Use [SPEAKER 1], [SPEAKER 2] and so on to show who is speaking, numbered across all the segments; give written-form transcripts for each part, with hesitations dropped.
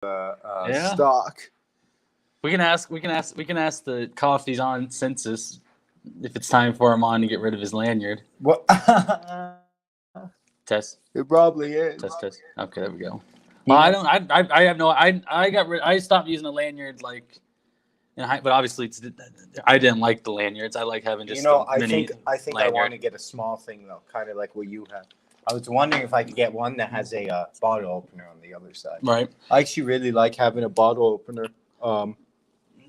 [SPEAKER 1] Yeah.
[SPEAKER 2] stock.
[SPEAKER 1] We can ask the coffees on census if it's time for him on to get rid of his lanyard.
[SPEAKER 2] What?
[SPEAKER 1] Test.
[SPEAKER 2] It probably is.
[SPEAKER 1] Test. Okay, there we go. Well, I don't. I have no. I got rid. I stopped using the lanyard but obviously I didn't like the lanyards. I like having just
[SPEAKER 2] I
[SPEAKER 1] mini
[SPEAKER 2] think I
[SPEAKER 1] lanyard.
[SPEAKER 2] want to get a small thing though, kind of like what you have. I was wondering if I could get one that has a bottle opener on the other side.
[SPEAKER 1] Right.
[SPEAKER 2] I actually really like having a bottle opener.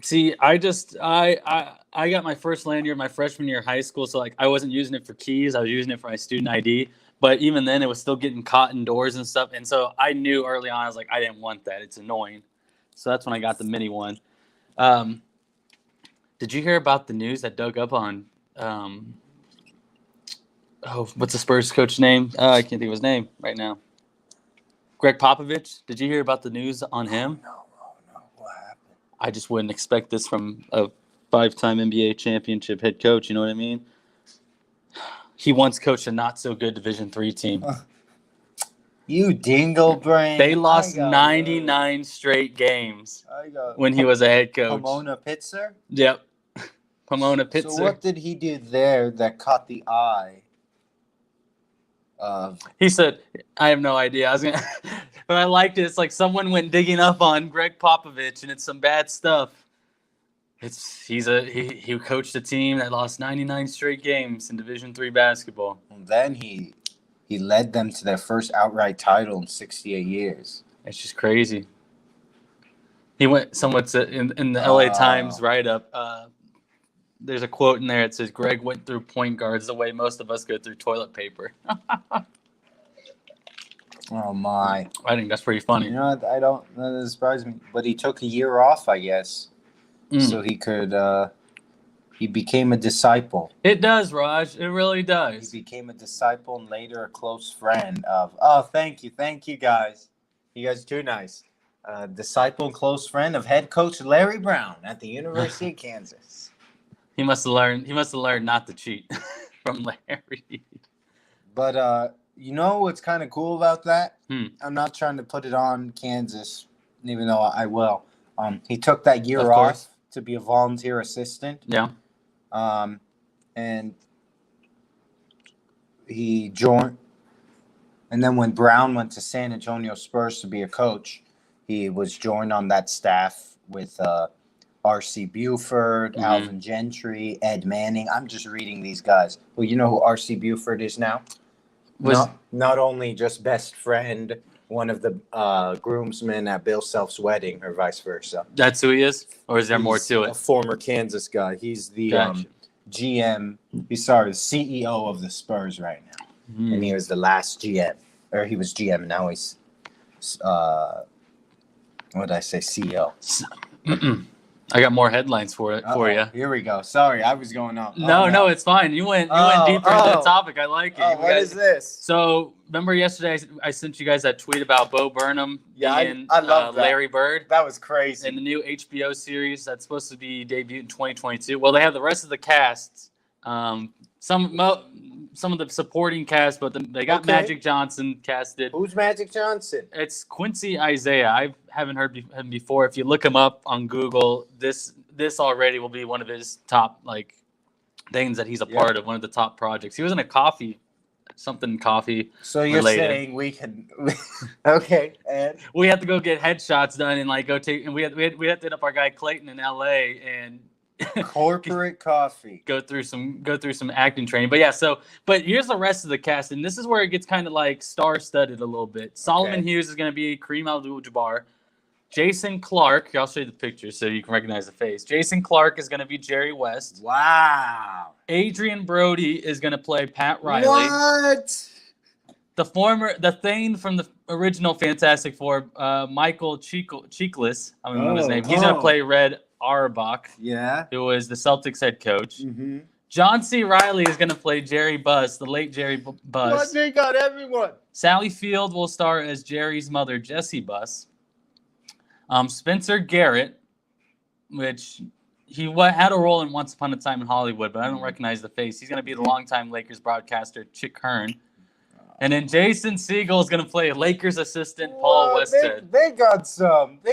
[SPEAKER 1] See, I got my first lanyard my freshman year of high school, so I wasn't using it for keys. I was using it for my student ID. But even then, it was still getting caught in doors and stuff. And so I knew early on, I was like, I didn't want that. It's annoying. So that's when I got the mini one. Did you hear about the news that dug up on? What's the Spurs coach name? I can't think of his name right now. Greg Popovich. Did you hear about the news on him?
[SPEAKER 2] No. What happened?
[SPEAKER 1] I just wouldn't expect this from a 5-time NBA championship head coach. You know what I mean? He once coached a not so good Division III team.
[SPEAKER 2] You dingle brain.
[SPEAKER 1] They lost 99 straight games when he was a head coach.
[SPEAKER 2] Pomona Pitzer?
[SPEAKER 1] Yep. Pomona Pitzer.
[SPEAKER 2] So what did he do there that caught the eye of...
[SPEAKER 1] He said, I have no idea. But I liked it. It's like someone went digging up on Greg Popovich, and it's some bad stuff. He coached a team that lost 99 straight games in Division III basketball.
[SPEAKER 2] And then he led them to their first outright title in 68 years.
[SPEAKER 1] It's just crazy. He went somewhat in the LA Times write-up. There's a quote in there. It says, Greg went through point guards the way most of us go through toilet paper.
[SPEAKER 2] Oh, my.
[SPEAKER 1] I think that's pretty funny.
[SPEAKER 2] You know, that doesn't surprise me. But he took a year off, I guess, so he could... He became a disciple.
[SPEAKER 1] It does, Raj. It really does.
[SPEAKER 2] He became a disciple and later a close friend of... Oh, thank you, guys. You guys are too nice. Disciple and close friend of head coach Larry Brown at the University of Kansas.
[SPEAKER 1] He must have learned not to cheat from Larry.
[SPEAKER 2] But you know what's kind of cool about that?
[SPEAKER 1] I'm
[SPEAKER 2] not trying to put it on Kansas, even though I will. He took that year off to be a volunteer assistant.
[SPEAKER 1] Yeah.
[SPEAKER 2] And he joined. And then when Brown went to San Antonio Spurs to be a coach, he was joined on that staff with R.C. Buford, Alvin Gentry, Ed Manning. I'm just reading these guys. Well, you know who R.C. Buford is now? Not only just best friend, one of the groomsmen at Bill Self's wedding, or vice versa.
[SPEAKER 1] That's who he is? Or is there more to it?
[SPEAKER 2] A former Kansas guy. He's the GM. The CEO of the Spurs right now. And he was the last GM. Or he was GM, now he's, what did I say, CEO.
[SPEAKER 1] I got more headlines for you.
[SPEAKER 2] Here we go. Sorry, I was going off.
[SPEAKER 1] No, it's fine. You went deeper into the topic. I like it.
[SPEAKER 2] What is this?
[SPEAKER 1] So, remember yesterday I sent you guys that tweet about Bo Burnham and
[SPEAKER 2] I love that.
[SPEAKER 1] Larry Bird?
[SPEAKER 2] That was crazy.
[SPEAKER 1] And the new HBO series that's supposed to be debuted in 2022. Well, they have the rest of the cast. Some of the supporting cast, but they got Magic Johnson casted.
[SPEAKER 2] Who's Magic Johnson?
[SPEAKER 1] It's Quincy Isaiah. I haven't heard him before. If you look him up on Google, this already will be one of his top things that he's a part of, one of the top projects. He was in a coffee.
[SPEAKER 2] So you're
[SPEAKER 1] related.
[SPEAKER 2] Saying we can? Okay, and
[SPEAKER 1] we have to go get headshots done and go take. And we have to hit up our guy Clayton in L.A. and
[SPEAKER 2] corporate coffee.
[SPEAKER 1] Go through some acting training. But yeah, but here's the rest of the cast, and this is where it gets kind of star-studded a little bit. Solomon Hughes is going to be Kareem Abdul-Jabbar. Jason Clark, I'll show you the picture so you can recognize the face. Jason Clark is going to be Jerry West.
[SPEAKER 2] Wow.
[SPEAKER 1] Adrian Brody is going to play Pat Riley.
[SPEAKER 2] What?
[SPEAKER 1] The Thane from the original Fantastic Four, Michael Chiklis, I don't know his name. He's going to play Red Auerbach, who was the Celtics head coach.
[SPEAKER 2] Mm-hmm.
[SPEAKER 1] John C. Reilly is going to play Jerry Buss, the late Jerry Buss.
[SPEAKER 2] What? They got everyone.
[SPEAKER 1] Sally Field will star as Jerry's mother, Jessie Buss. Spencer Garrett, which he had a role in Once Upon a Time in Hollywood, but I don't recognize the face. He's going to be the longtime Lakers broadcaster, Chick Hearn. And then Jason Segel is going to play Lakers assistant Paul Westhead.
[SPEAKER 2] They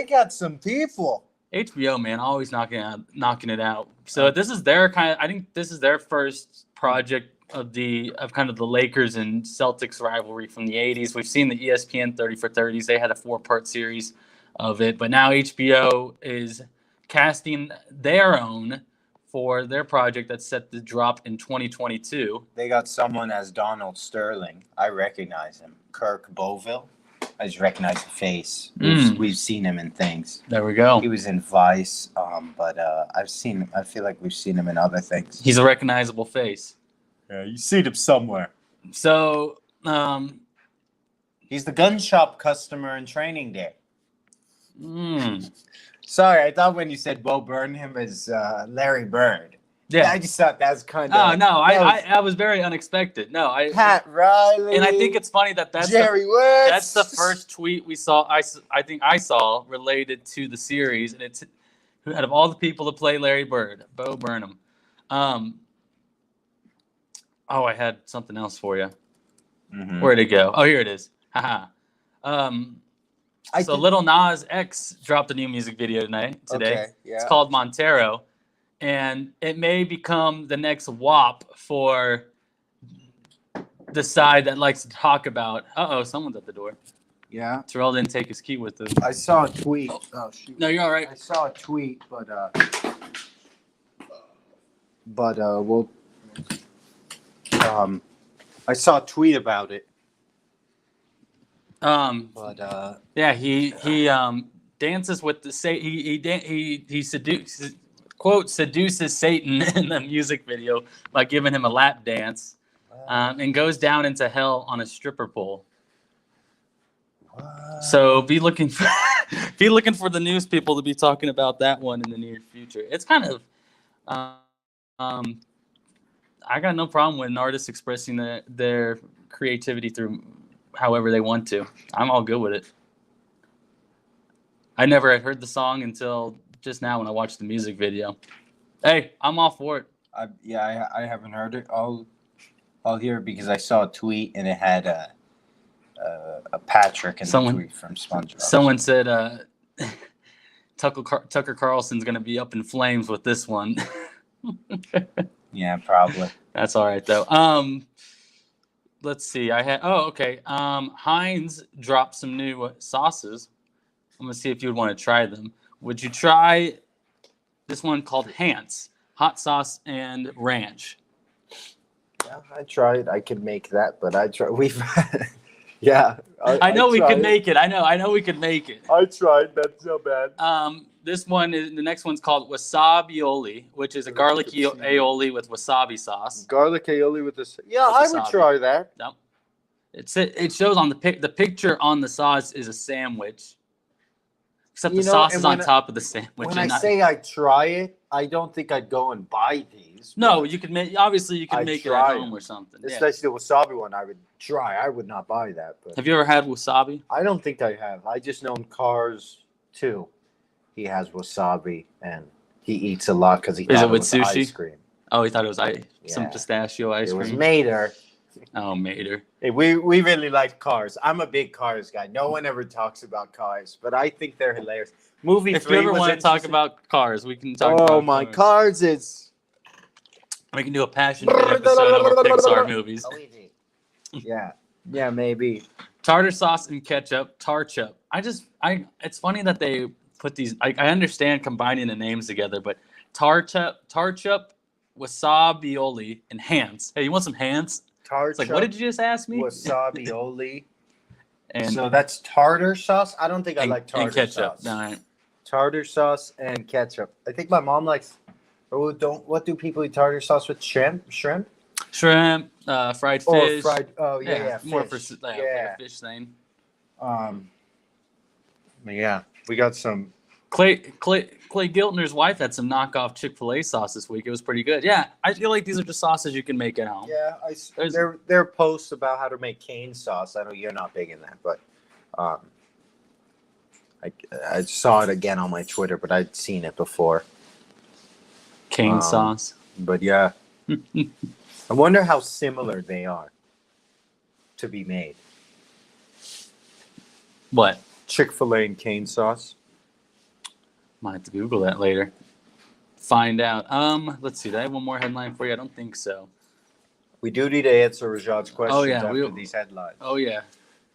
[SPEAKER 2] got some people.
[SPEAKER 1] HBO, man, always knocking it out. So this is their I think this is their first project of kind of the Lakers and Celtics rivalry from the 80s. We've seen the ESPN 30 for 30s. They had a 4-part series of it, but now HBO is casting their own for their project that's set to drop in 2022.
[SPEAKER 2] They got someone as Donald Sterling. I recognize him. Kirk Boville. I just recognize the face. We've seen him in things.
[SPEAKER 1] There we go.
[SPEAKER 2] He was in Vice, but I feel like we've seen him in other things.
[SPEAKER 1] He's a recognizable face.
[SPEAKER 2] Yeah, you seen him somewhere.
[SPEAKER 1] So,
[SPEAKER 2] he's the gun shop customer in Training Day. Sorry, I thought when you said Bo Burnham as Larry Bird.
[SPEAKER 1] Yeah,
[SPEAKER 2] I just thought that's kind of.
[SPEAKER 1] Oh no, I was very unexpected. No,
[SPEAKER 2] Pat Riley.
[SPEAKER 1] And I think it's funny that's
[SPEAKER 2] Jerry West.
[SPEAKER 1] That's the first tweet we saw. I think I saw related to the series, and it's out of all the people to play Larry Bird, Bo Burnham. Oh, I had something else for you. Where'd it go? Oh, here it is. Haha. So Lil Nas X dropped a new music video today.
[SPEAKER 2] Okay, yeah.
[SPEAKER 1] It's called Montero. And it may become the next WAP for the side that likes to talk about. Someone's at the door.
[SPEAKER 2] Yeah.
[SPEAKER 1] Terrell didn't take his key with him.
[SPEAKER 2] I saw a tweet. Oh shoot.
[SPEAKER 1] No, you're all right.
[SPEAKER 2] I saw a tweet, but we'll. I saw a tweet about it.
[SPEAKER 1] Yeah, he dances with the he seduces Satan in the music video by giving him a lap dance, and goes down into hell on a stripper pole. What? So be looking for the news people to be talking about that one in the near future. It's kind of, I got no problem with an artist expressing their creativity through however they want to. I'm all good with it. I never had heard the song until just now when I watched the music video. Hey, I'm all for it.
[SPEAKER 2] I haven't heard it. I'll hear it because I saw a tweet and it had a Patrick in the tweet from SpongeBob.
[SPEAKER 1] Someone said Tucker Carlson's gonna be up in flames with this one.
[SPEAKER 2] Yeah, probably.
[SPEAKER 1] That's all right though. Let's see. Heinz dropped some new sauces. I'm gonna see if you would want to try them. Would you try this one called Hans, hot sauce and ranch?
[SPEAKER 2] Yeah, I tried. I could make that, but I tried.
[SPEAKER 1] I know we could make it. I know we could make it.
[SPEAKER 2] I tried. That's so bad.
[SPEAKER 1] The next one's called wasabi aioli, which is a garlic aioli with wasabi sauce.
[SPEAKER 2] Garlic aioli with this. Yeah, I would try that.
[SPEAKER 1] No, it shows on the picture on the sauce is a sandwich. Except the sauce is on top of the sandwich.
[SPEAKER 2] When I say I try it, I don't think I'd go and buy these.
[SPEAKER 1] No, you could make. Obviously, you could make it at home or something.
[SPEAKER 2] Especially the wasabi one, I would try. I would not buy that. But
[SPEAKER 1] have you ever had wasabi?
[SPEAKER 2] I don't think I have. I just know in Cars 2, he has wasabi and he eats a lot because he thought it was sushi? Ice cream.
[SPEAKER 1] Oh, he thought it was some pistachio ice cream.
[SPEAKER 2] It was Mater.
[SPEAKER 1] Oh, Mater.
[SPEAKER 2] Hey, we really like Cars. I'm a big Cars guy. No one ever talks about Cars, but I think they're hilarious. Movie
[SPEAKER 1] if
[SPEAKER 2] 3
[SPEAKER 1] you ever want to talk about Cars, we can talk about
[SPEAKER 2] my Cars is...
[SPEAKER 1] We can do a passion episode over Pixar movies.
[SPEAKER 2] Yeah, maybe.
[SPEAKER 1] Tartar sauce and ketchup, Tarchup. It's funny that they put these... I understand combining the names together, but Tarchup, wasabi aioli, and Hans. Hey, you want some Hans? It's like, what did you just ask me?
[SPEAKER 2] Wasabi aioli.
[SPEAKER 1] And
[SPEAKER 2] so that's tartar sauce? I don't think I like tartar
[SPEAKER 1] ketchup.
[SPEAKER 2] sauce.
[SPEAKER 1] No.
[SPEAKER 2] Tartar sauce and ketchup. I think my mom likes... What do people eat tartar sauce with? Shrimp?
[SPEAKER 1] Fried fish.
[SPEAKER 2] Fish.
[SPEAKER 1] More for like a fish thing.
[SPEAKER 2] Yeah, we got some...
[SPEAKER 1] Clay Giltner's wife had some knockoff Chick-fil-A sauce this week. It was pretty good. Yeah, I feel like these are just sauces you can make at home.
[SPEAKER 2] Yeah, there are posts about how to make cane sauce. I know you're not big in that, but I saw it again on my Twitter, but I'd seen it before.
[SPEAKER 1] Cane sauce.
[SPEAKER 2] But yeah. I wonder how similar they are. to be made.
[SPEAKER 1] What?
[SPEAKER 2] Chick-fil-A and cane sauce.
[SPEAKER 1] Might have to Google that later. Find out. Let's see. Did I have one more headline for you? I don't think so.
[SPEAKER 2] We do need to answer Rajat's questions
[SPEAKER 1] yeah,
[SPEAKER 2] after these headlines.
[SPEAKER 1] Oh yeah.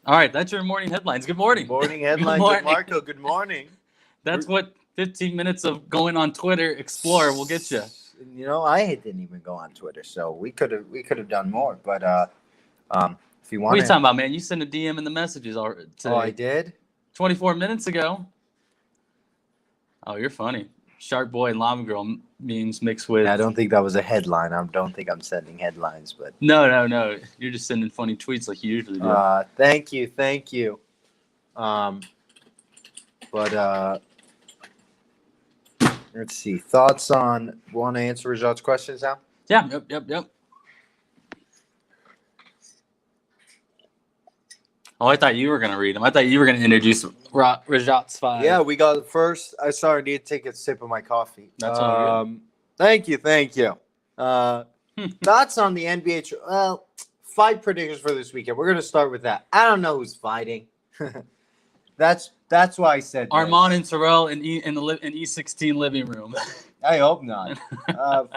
[SPEAKER 1] All right, that's your morning headlines. Good morning.
[SPEAKER 2] Morning headlines with Marco. Good morning.
[SPEAKER 1] That's what 15 minutes of going on Twitter Explore will get you.
[SPEAKER 2] You know, I didn't even go on Twitter, so we could have done more. But if you want,
[SPEAKER 1] What are you talking about, man? You sent a DM in the messages already today.
[SPEAKER 2] Oh, I did.
[SPEAKER 1] 24 minutes ago. Oh, you're funny. Shark Boy and Llama Girl memes mixed with.
[SPEAKER 2] I don't think that was a headline. I don't think I'm sending headlines, but
[SPEAKER 1] No. You're just sending funny tweets like you usually do.
[SPEAKER 2] Thank you. Let's see. Thoughts on? Want to answer Rajat's questions now?
[SPEAKER 1] Yeah. Yep. Oh, I thought you were gonna read them. I thought you were gonna introduce Rajat's 5.
[SPEAKER 2] Yeah, we got first. I need to take a sip of my coffee.
[SPEAKER 1] That's all good.
[SPEAKER 2] Thank you. Thoughts on the NBA? Well, fight predictions for this weekend. We're gonna start with that. I don't know who's fighting. That's why I said
[SPEAKER 1] Armand and Terrell in E16 living room.
[SPEAKER 2] I hope not.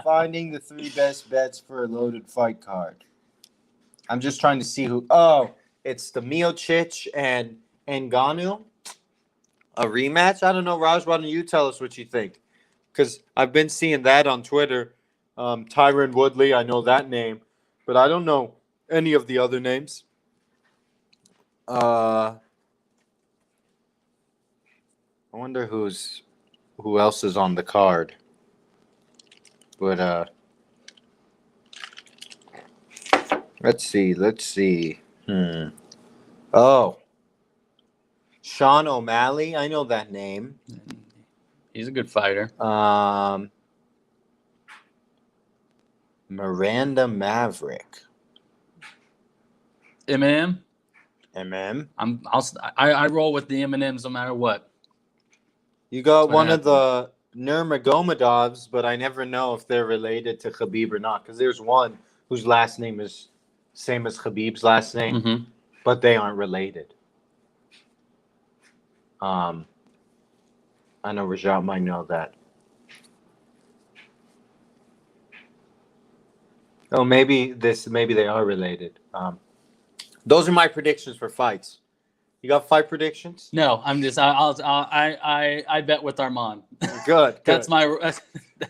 [SPEAKER 2] Finding the 3 best bets for a loaded fight card. I'm just trying to see who. Oh, it's the Miocic and Ngannou. A rematch? I don't know, Raj. Why don't you tell us what you think? Because I've been seeing that on Twitter. Tyron Woodley, I know that name, but I don't know any of the other names. I wonder who else is on the card. But let's see. Oh, Sean O'Malley. I know that name.
[SPEAKER 1] He's a good fighter.
[SPEAKER 2] Miranda Maverick.
[SPEAKER 1] Eminem. I roll with the M&Ms no matter what.
[SPEAKER 2] You got one of the Nurmagomedovs, but I never know if they're related to Khabib or not. Because there's one whose last name is same as Khabib's last name, but they aren't related. I know Rajat might know that. Oh, maybe they are related. Those are my predictions for fights. You got fight predictions?
[SPEAKER 1] No, I'm just I bet with Armand.
[SPEAKER 2] Good.
[SPEAKER 1] That's my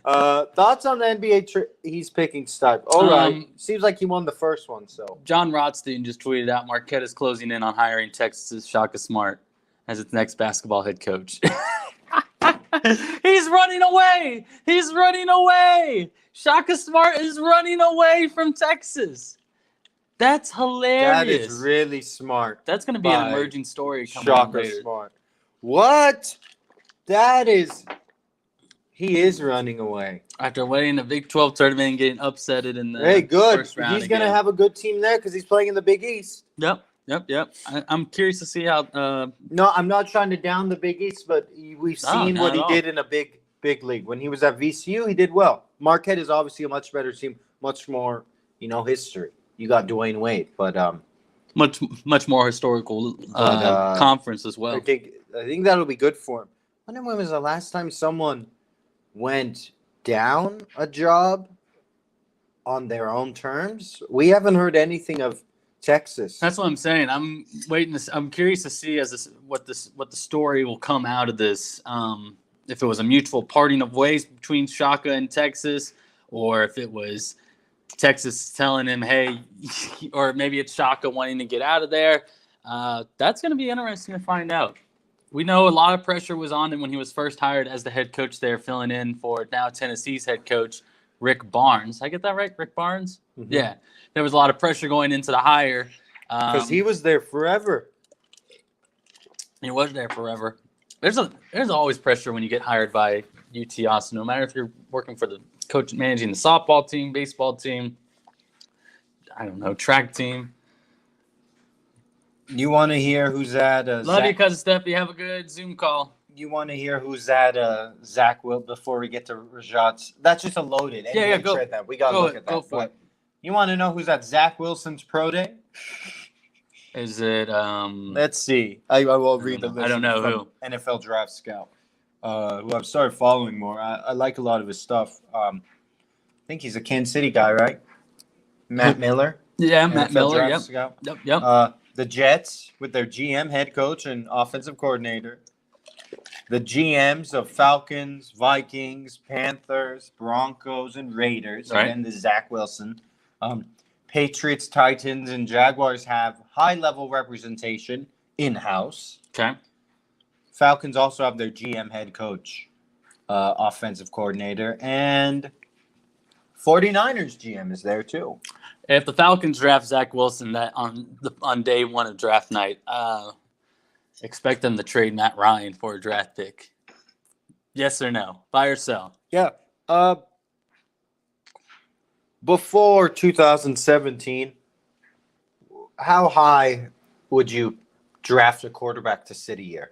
[SPEAKER 2] thoughts on the NBA. He's picking Stipe. All right. Seems like he won the first one. So John
[SPEAKER 1] Rothstein just tweeted out Marquette is closing in on hiring Texas' Shaka Smart as its next basketball head coach. He's running away. Shaka Smart is running away from Texas. That's hilarious.
[SPEAKER 2] That is really smart.
[SPEAKER 1] That's going to be an emerging story coming
[SPEAKER 2] Shaka
[SPEAKER 1] out later.
[SPEAKER 2] Smart. What? That is... He is running away.
[SPEAKER 1] After winning the Big 12 tournament and getting upsetted in the
[SPEAKER 2] first
[SPEAKER 1] round.
[SPEAKER 2] He's going to have a good team there because he's playing in the Big East.
[SPEAKER 1] Yep. I'm curious to see how...
[SPEAKER 2] No, I'm not trying to down the Big East, but we've seen what he did in a big league. When he was at VCU, he did well. Marquette is obviously a much better team, much more, history. You got Dwayne Wade, but
[SPEAKER 1] much more historical conference as well.
[SPEAKER 2] I think that'll be good for him. I wonder when was the last time someone went down a job on their own terms? We haven't heard anything of Texas.
[SPEAKER 1] That's what I'm saying. I'm waiting. I'm curious to see what the story will come out of this. If it was a mutual parting of ways between Shaka and Texas, or if it was Texas telling him, hey, or maybe it's Shaka wanting to get out of there. That's going to be interesting to find out. We know a lot of pressure was on him when he was first hired as the head coach there, filling in for now Tennessee's head coach, Rick Barnes. Did I get that right? Rick Barnes? Mm-hmm. Yeah. There was a lot of pressure going into the hire.
[SPEAKER 2] Because he was there forever.
[SPEAKER 1] He was there forever. There's always pressure when you get hired by UT Austin, no matter if you're working for the coach managing the softball team, baseball team, I don't know, track team.
[SPEAKER 2] You want to hear who's at
[SPEAKER 1] Love you, cousin Steffi. Have a good Zoom call.
[SPEAKER 2] You want to hear who's at Zach Wilt before we get to Rajat's? That's just a loaded.
[SPEAKER 1] Go.
[SPEAKER 2] That. We got to look at that.
[SPEAKER 1] Go for it.
[SPEAKER 2] You want to know who's at Zach Wilson's pro day?
[SPEAKER 1] Is it
[SPEAKER 2] Let's see. I will read the
[SPEAKER 1] know.
[SPEAKER 2] list.
[SPEAKER 1] I don't know
[SPEAKER 2] from NFL Draft Scout, who I've started following more. I like a lot of his stuff. I think he's a Kansas City guy, right? Matt Miller.
[SPEAKER 1] Yeah, Matt
[SPEAKER 2] NFL
[SPEAKER 1] Miller.
[SPEAKER 2] Draft
[SPEAKER 1] Yep.
[SPEAKER 2] Scout.
[SPEAKER 1] Yep.
[SPEAKER 2] The Jets with their GM, head coach, and offensive coordinator. The GMs of Falcons, Vikings, Panthers, Broncos, and Raiders.
[SPEAKER 1] Right.
[SPEAKER 2] Again, this is Zach Wilson. Patriots, Titans, and Jaguars have high-level representation in-house.
[SPEAKER 1] Okay.
[SPEAKER 2] Falcons also have their GM, head coach, offensive coordinator, and 49ers GM is there too.
[SPEAKER 1] If the Falcons draft Zach Wilson on day one of draft night, expect them to trade Matt Ryan for a draft pick. Yes or no? Buy or sell?
[SPEAKER 2] Yeah. Before 2017, how high would you draft a quarterback to sit a year?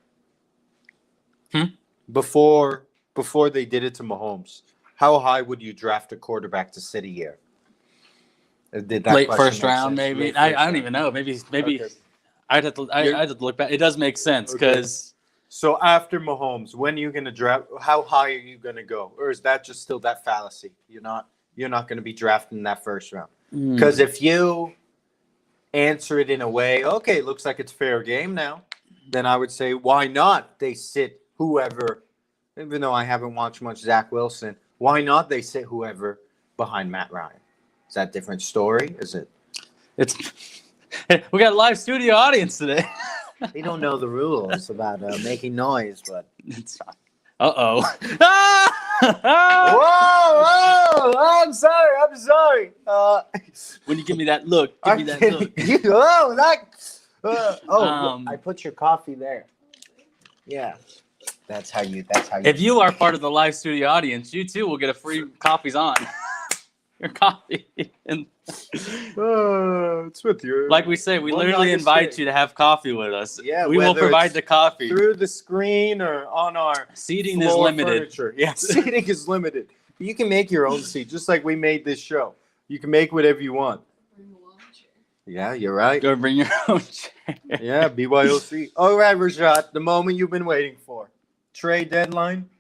[SPEAKER 2] Before they did it to Mahomes, how high would you draft a quarterback to sit a year? Did that
[SPEAKER 1] Late
[SPEAKER 2] question
[SPEAKER 1] first
[SPEAKER 2] make
[SPEAKER 1] round,
[SPEAKER 2] sense?
[SPEAKER 1] maybe.
[SPEAKER 2] Late
[SPEAKER 1] I
[SPEAKER 2] first
[SPEAKER 1] don't
[SPEAKER 2] round.
[SPEAKER 1] even know. Maybe.
[SPEAKER 2] Okay.
[SPEAKER 1] I'd have to look back. It does make sense because
[SPEAKER 2] So after Mahomes, when are you going to draft? How high are you going to go, or is that just still that fallacy? You're not going to be drafting in that first round. Because if you answer it in a way, okay, looks like it's fair game now, then I would say, why not they sit whoever, even though I haven't watched much Zach Wilson, why not they sit whoever behind Matt Ryan? Is that a different story? Is it?
[SPEAKER 1] it's we got a live studio audience today.
[SPEAKER 2] They don't know the rules about making noise, but.
[SPEAKER 1] It's fine. Uh-oh.
[SPEAKER 2] Whoa! I'm sorry.
[SPEAKER 1] When you give me that look, give me that look.
[SPEAKER 2] I put your coffee there. Yeah, that's how you.
[SPEAKER 1] If you are part of the live studio audience, you too will get a free coffees on your coffee. And
[SPEAKER 2] it's with you.
[SPEAKER 1] like we say, we
[SPEAKER 2] One
[SPEAKER 1] literally
[SPEAKER 2] night
[SPEAKER 1] invite
[SPEAKER 2] is
[SPEAKER 1] you to have coffee with us.
[SPEAKER 2] Yeah,
[SPEAKER 1] we will
[SPEAKER 2] whether
[SPEAKER 1] provide
[SPEAKER 2] it's
[SPEAKER 1] the coffee.
[SPEAKER 2] through the screen or on our
[SPEAKER 1] Seating is
[SPEAKER 2] floor
[SPEAKER 1] limited.
[SPEAKER 2] furniture. Yeah, seating is limited. You can make your own seat, just like we made this show. You can make whatever you want. Yeah, you're right.
[SPEAKER 1] Go bring your own chair.
[SPEAKER 2] Yeah, BYOC. All right, Rashad, the moment you've been waiting for. Trade deadline.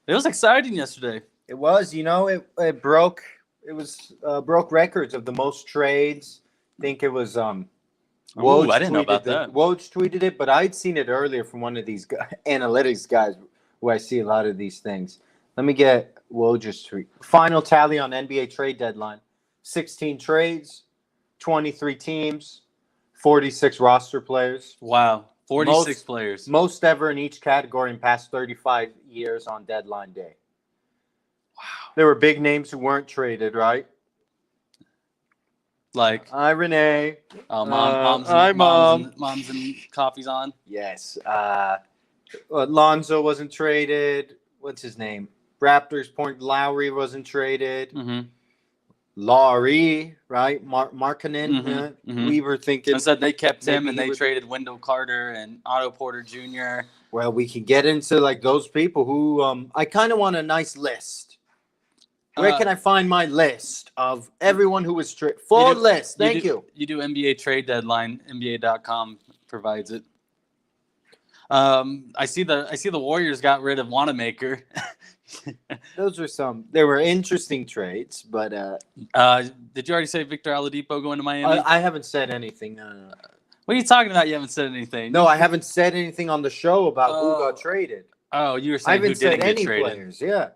[SPEAKER 1] It was exciting yesterday.
[SPEAKER 2] It was, it broke. It was broke records of the most trades. I think it was
[SPEAKER 1] Woj I didn't know about that.
[SPEAKER 2] Woj tweeted it, but I'd seen it earlier from one of these analytics guys where I see a lot of these things. Let me get Woj's tweet. Final tally on NBA trade deadline. 16 trades, 23 teams, 46 roster players.
[SPEAKER 1] Wow. 46 players.
[SPEAKER 2] Most ever in each category in past 35 years on deadline day. Wow. There were big names who weren't traded, right?
[SPEAKER 1] Like
[SPEAKER 2] hi, Renee.
[SPEAKER 1] Moms and coffee's on.
[SPEAKER 2] Yes. Lonzo wasn't traded. What's his name? Raptors point Lowry wasn't traded.
[SPEAKER 1] Mm-hmm.
[SPEAKER 2] Laurie, right? Markkanen. We were thinking.
[SPEAKER 1] Instead, they kept him and
[SPEAKER 2] maybe
[SPEAKER 1] they
[SPEAKER 2] he
[SPEAKER 1] traded Wendell Carter and Otto Porter Jr.
[SPEAKER 2] Well, we can get into like those people who I kind of want a nice list. Where can I find my list of everyone who was traded? Full list. Thank you.
[SPEAKER 1] You do NBA trade deadline. NBA.com provides it. I see the Warriors got rid of Wanamaker.
[SPEAKER 2] There were interesting trades, but
[SPEAKER 1] did you already say Victor Oladipo going to Miami?
[SPEAKER 2] I haven't said anything.
[SPEAKER 1] What are you talking about? You haven't said anything.
[SPEAKER 2] No, I haven't said anything on the show about who got traded.
[SPEAKER 1] Oh, you were
[SPEAKER 2] I
[SPEAKER 1] saying who
[SPEAKER 2] haven't said
[SPEAKER 1] didn't get
[SPEAKER 2] any
[SPEAKER 1] traded.
[SPEAKER 2] players. Yeah.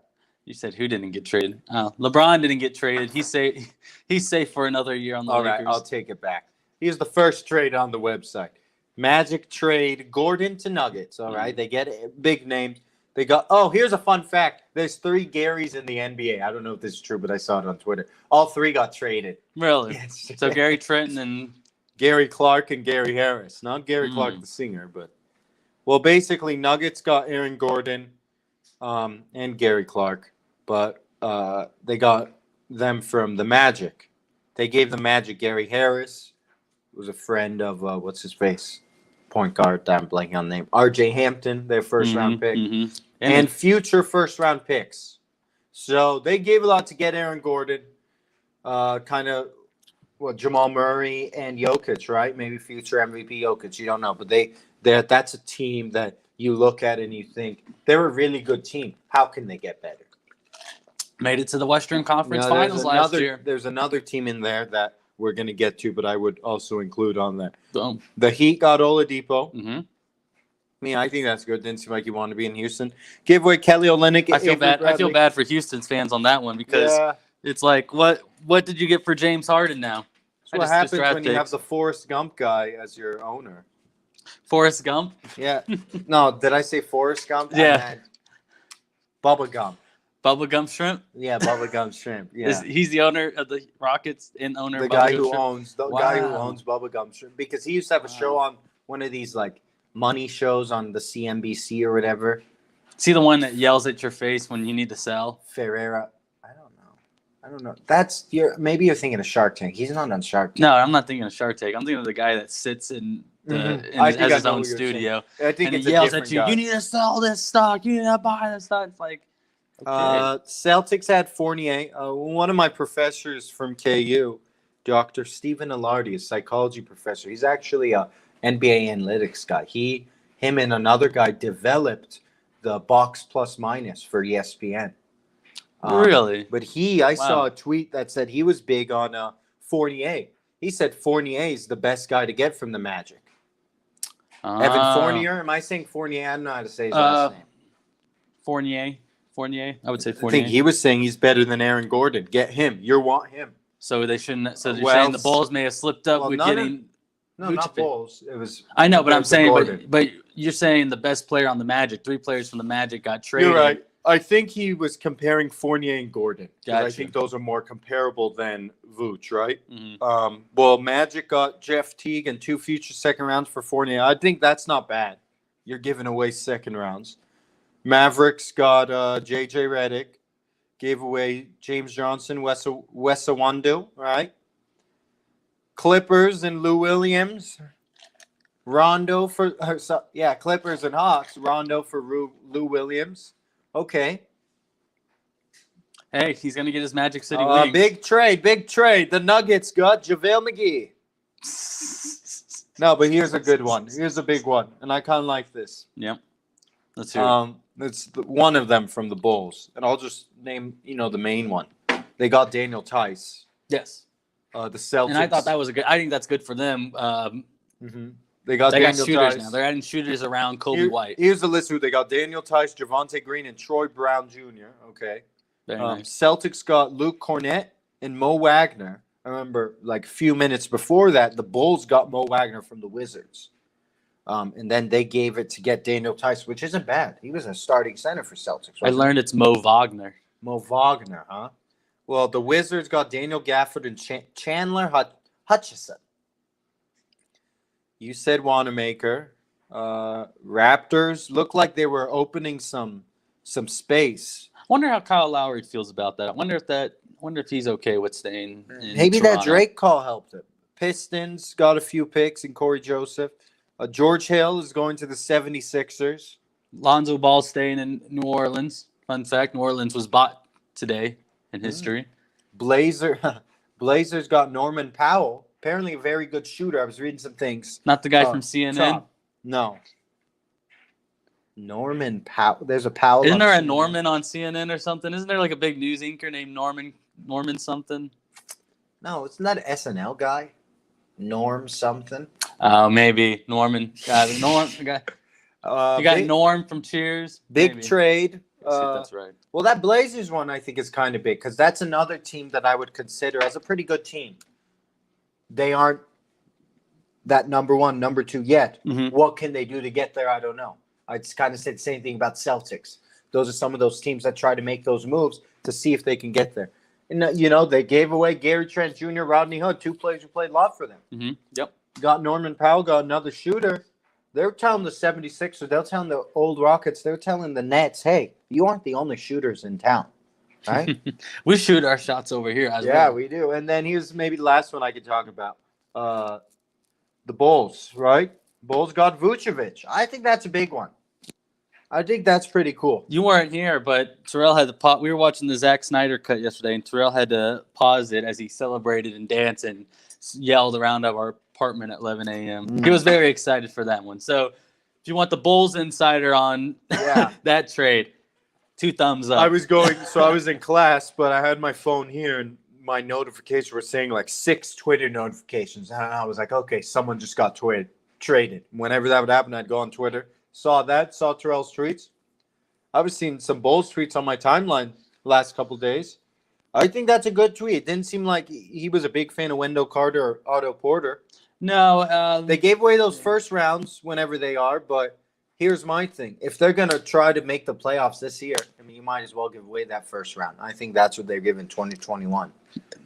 [SPEAKER 1] You said who didn't get traded? Oh, LeBron didn't get traded. He's safe for another year on the Lakers.
[SPEAKER 2] All right, I'll take it back. Here's the first trade on the website. Magic trade Gordon to Nuggets. All right, they get big names. They got. Oh, here's a fun fact. There's 3 Garys in the NBA. I don't know if this is true, but I saw it on Twitter. All 3 got traded.
[SPEAKER 1] Really?
[SPEAKER 2] Yes.
[SPEAKER 1] So Gary Trent and
[SPEAKER 2] Gary Clark and Gary Harris. Not Gary Clark, the singer, but well, basically Nuggets got Aaron Gordon, and Gary Clark, but they got them from the Magic. They gave the Magic Gary Harris, who was a friend of what's his face, point guard. I'm blanking on the name. R.J. Hampton, their first round pick, and future first round picks. So they gave a lot to get Aaron Gordon. Kind of Jamal Murray and Jokic, right? Maybe future MVP Jokic. You don't know, but that's a team that you look at and you think they're a really good team. How can they get better?
[SPEAKER 1] Made it to the Western Conference
[SPEAKER 2] No,
[SPEAKER 1] Finals last year.
[SPEAKER 2] There's another team in there that we're going to get to, but I would also include on that.
[SPEAKER 1] Boom.
[SPEAKER 2] The Heat got Oladipo.
[SPEAKER 1] Mm-hmm.
[SPEAKER 2] I mean, I think that's good. Didn't seem like you wanted to be in Houston. Give away Kelly Olynyk.
[SPEAKER 1] I feel bad. I feel bad for Houston's fans on that one because it's like, what did you get for James Harden now?
[SPEAKER 2] That's what happens when you have the Forrest Gump guy as your owner.
[SPEAKER 1] Forrest Gump?
[SPEAKER 2] Yeah. No, did I say Forrest Gump?
[SPEAKER 1] Yeah.
[SPEAKER 2] Bubba Gump.
[SPEAKER 1] Bubba Gump Shrimp?
[SPEAKER 2] Yeah, Bubba Gump Shrimp. Yeah.
[SPEAKER 1] He's the owner of the Rockets and owner
[SPEAKER 2] the
[SPEAKER 1] of
[SPEAKER 2] guy
[SPEAKER 1] Bubba
[SPEAKER 2] who
[SPEAKER 1] Gump
[SPEAKER 2] owns the
[SPEAKER 1] Shrimp?
[SPEAKER 2] guy who
[SPEAKER 1] Wow.
[SPEAKER 2] owns Bubba Gump Shrimp, because he used to have a show on one of these like money shows on the CNBC or whatever.
[SPEAKER 1] See the one that yells at your face when you need to sell?
[SPEAKER 2] Ferreira. I don't know. Maybe you're thinking of Shark Tank. He's not on Shark Tank.
[SPEAKER 1] No, I'm not thinking of Shark Tank. I'm thinking of the guy that sits in has his own studio.
[SPEAKER 2] I think
[SPEAKER 1] And
[SPEAKER 2] it's
[SPEAKER 1] he
[SPEAKER 2] a
[SPEAKER 1] yells
[SPEAKER 2] different
[SPEAKER 1] at you,
[SPEAKER 2] guy.
[SPEAKER 1] you need to sell this stock, you need to buy this stock. It's like, okay.
[SPEAKER 2] Celtics had Fournier. One of my professors from KU, Dr. Stephen Alardi, a psychology professor. He's actually a NBA analytics guy. Him and another guy developed the box plus minus for ESPN.
[SPEAKER 1] Really?
[SPEAKER 2] But I saw a tweet that said he was big on Fournier. He said Fournier is the best guy to get from the Magic. Evan Fournier? Am I saying Fournier? I don't know how to say his last name.
[SPEAKER 1] Fournier. I would say
[SPEAKER 2] I
[SPEAKER 1] Fournier.
[SPEAKER 2] think he was saying he's better than Aaron Gordon. Get him. You want him.
[SPEAKER 1] So they shouldn't. So you're
[SPEAKER 2] Well,
[SPEAKER 1] saying the Bulls may have slipped up with getting.
[SPEAKER 2] No, not
[SPEAKER 1] Vucevic.
[SPEAKER 2] Bulls. It was.
[SPEAKER 1] I know, but I'm saying,
[SPEAKER 2] Gordon.
[SPEAKER 1] but you're saying the best player on the Magic, 3 players from the Magic got traded.
[SPEAKER 2] You're right. I think he was comparing Fournier and Gordon.
[SPEAKER 1] Gotcha.
[SPEAKER 2] I think those are more comparable than Vooch, right?
[SPEAKER 1] Mm-hmm.
[SPEAKER 2] Well, Magic got Jeff Teague and 2 future second rounds for Fournier. I think that's not bad. You're giving away second rounds. Mavericks got JJ Redick. Gave away James Johnson, Wesa Wando, right? Clippers and Lou Williams. Rondo for Clippers and Hawks. Rondo for Lou Williams. Okay.
[SPEAKER 1] Hey, he's gonna get his Magic City wings.
[SPEAKER 2] Big trade. The Nuggets got JaVale McGee. No, but here's a good one. Here's a big one, and I kind of like this.
[SPEAKER 1] Yep. Let's hear it.
[SPEAKER 2] It's one of them from the Bulls, and I'll just name the main one. They got Daniel Tice.
[SPEAKER 1] Yes.
[SPEAKER 2] The Celtics.
[SPEAKER 1] And I thought that was I think that's good for them.
[SPEAKER 2] They got
[SPEAKER 1] They got
[SPEAKER 2] Daniel
[SPEAKER 1] shooters
[SPEAKER 2] Tice.
[SPEAKER 1] now. They're adding shooters around Kobe White.
[SPEAKER 2] Here's the list. Who they got: Daniel Tice, Javonte Green, and Troy Brown Jr. Okay.
[SPEAKER 1] Very nice.
[SPEAKER 2] Celtics got Luke Cornett and Mo Wagner. I remember, like a few minutes before that, the Bulls got Mo Wagner from the Wizards. And then they gave it to get Daniel Tice, which isn't bad. He was a starting center for Celtics.
[SPEAKER 1] I learned it's Mo Wagner.
[SPEAKER 2] Mo Wagner, huh? Well, the Wizards got Daniel Gafford and Chandler Hutchison. You said Wanamaker. Raptors looked like they were opening some space.
[SPEAKER 1] I wonder how Kyle Lowry feels about that. I wonder if he's okay with staying in
[SPEAKER 2] Maybe
[SPEAKER 1] Toronto.
[SPEAKER 2] that Drake call helped him. Pistons got a few picks and Corey Joseph. George Hill is going to the 76ers.
[SPEAKER 1] Lonzo Ball staying in New Orleans. Fun fact, New Orleans was bought today in history.
[SPEAKER 2] Blazers got Norman Powell. Apparently a very good shooter. I was reading some things.
[SPEAKER 1] Not the guy from CNN.
[SPEAKER 2] No. Norman Powell. There's a Powell.
[SPEAKER 1] Isn't there a
[SPEAKER 2] CNN.
[SPEAKER 1] Norman on CNN or something? Isn't there like a big news anchor named Norman something?
[SPEAKER 2] No, it's not an SNL guy. Norm something.
[SPEAKER 1] Oh, maybe Norman. Norm. You got Norm from Cheers.
[SPEAKER 2] Big
[SPEAKER 1] Maybe.
[SPEAKER 2] trade.
[SPEAKER 1] That's right.
[SPEAKER 2] Well, that Blazers one I think is kind of big because that's another team that I would consider as a pretty good team. They aren't that number 1, number 2 yet.
[SPEAKER 1] Mm-hmm.
[SPEAKER 2] What can they do to get there? I don't know. I just kind of said the same thing about Celtics. Those are some of those teams that try to make those moves to see if they can get there. And, they gave away Gary Trent Jr., Rodney Hood, 2 players who played a lot for them.
[SPEAKER 1] Mm-hmm. Yep.
[SPEAKER 2] Got Norman Powell, got another shooter. They're telling the 76ers, they're telling the old Rockets, they're telling the Nets, hey, you aren't the only shooters in town, right?
[SPEAKER 1] We shoot our shots over here as well.
[SPEAKER 2] Yeah, we do. And then here's maybe the last one I could talk about. The Bulls, right? Bulls got Vucevic. I think that's a big one.
[SPEAKER 3] I think that's pretty cool.
[SPEAKER 1] You weren't here, but Terrell had to pause. We were watching the Zack Snyder cut yesterday, and Terrell had to pause it as he celebrated and danced and yelled around our apartment at 11 a.m. He was very excited for that one. So if you want the Bulls insider on that trade, 2 thumbs up.
[SPEAKER 3] I was in class, but I had my phone here, and my notifications were saying like 6 Twitter notifications. And I was like, okay, someone just got traded. Whenever that would happen, I'd go on Twitter. Saw Terrell's tweets. I was seeing some Bulls tweets on my timeline last couple days. I think that's a good tweet. It didn't seem like he was a big fan of Wendell Carter or Otto Porter.
[SPEAKER 1] No.
[SPEAKER 3] They gave away those first rounds whenever they are, but here's my thing. If they're going to try to make the playoffs this year, I mean, you might as well give away that first round. I think that's what they're giving 2021.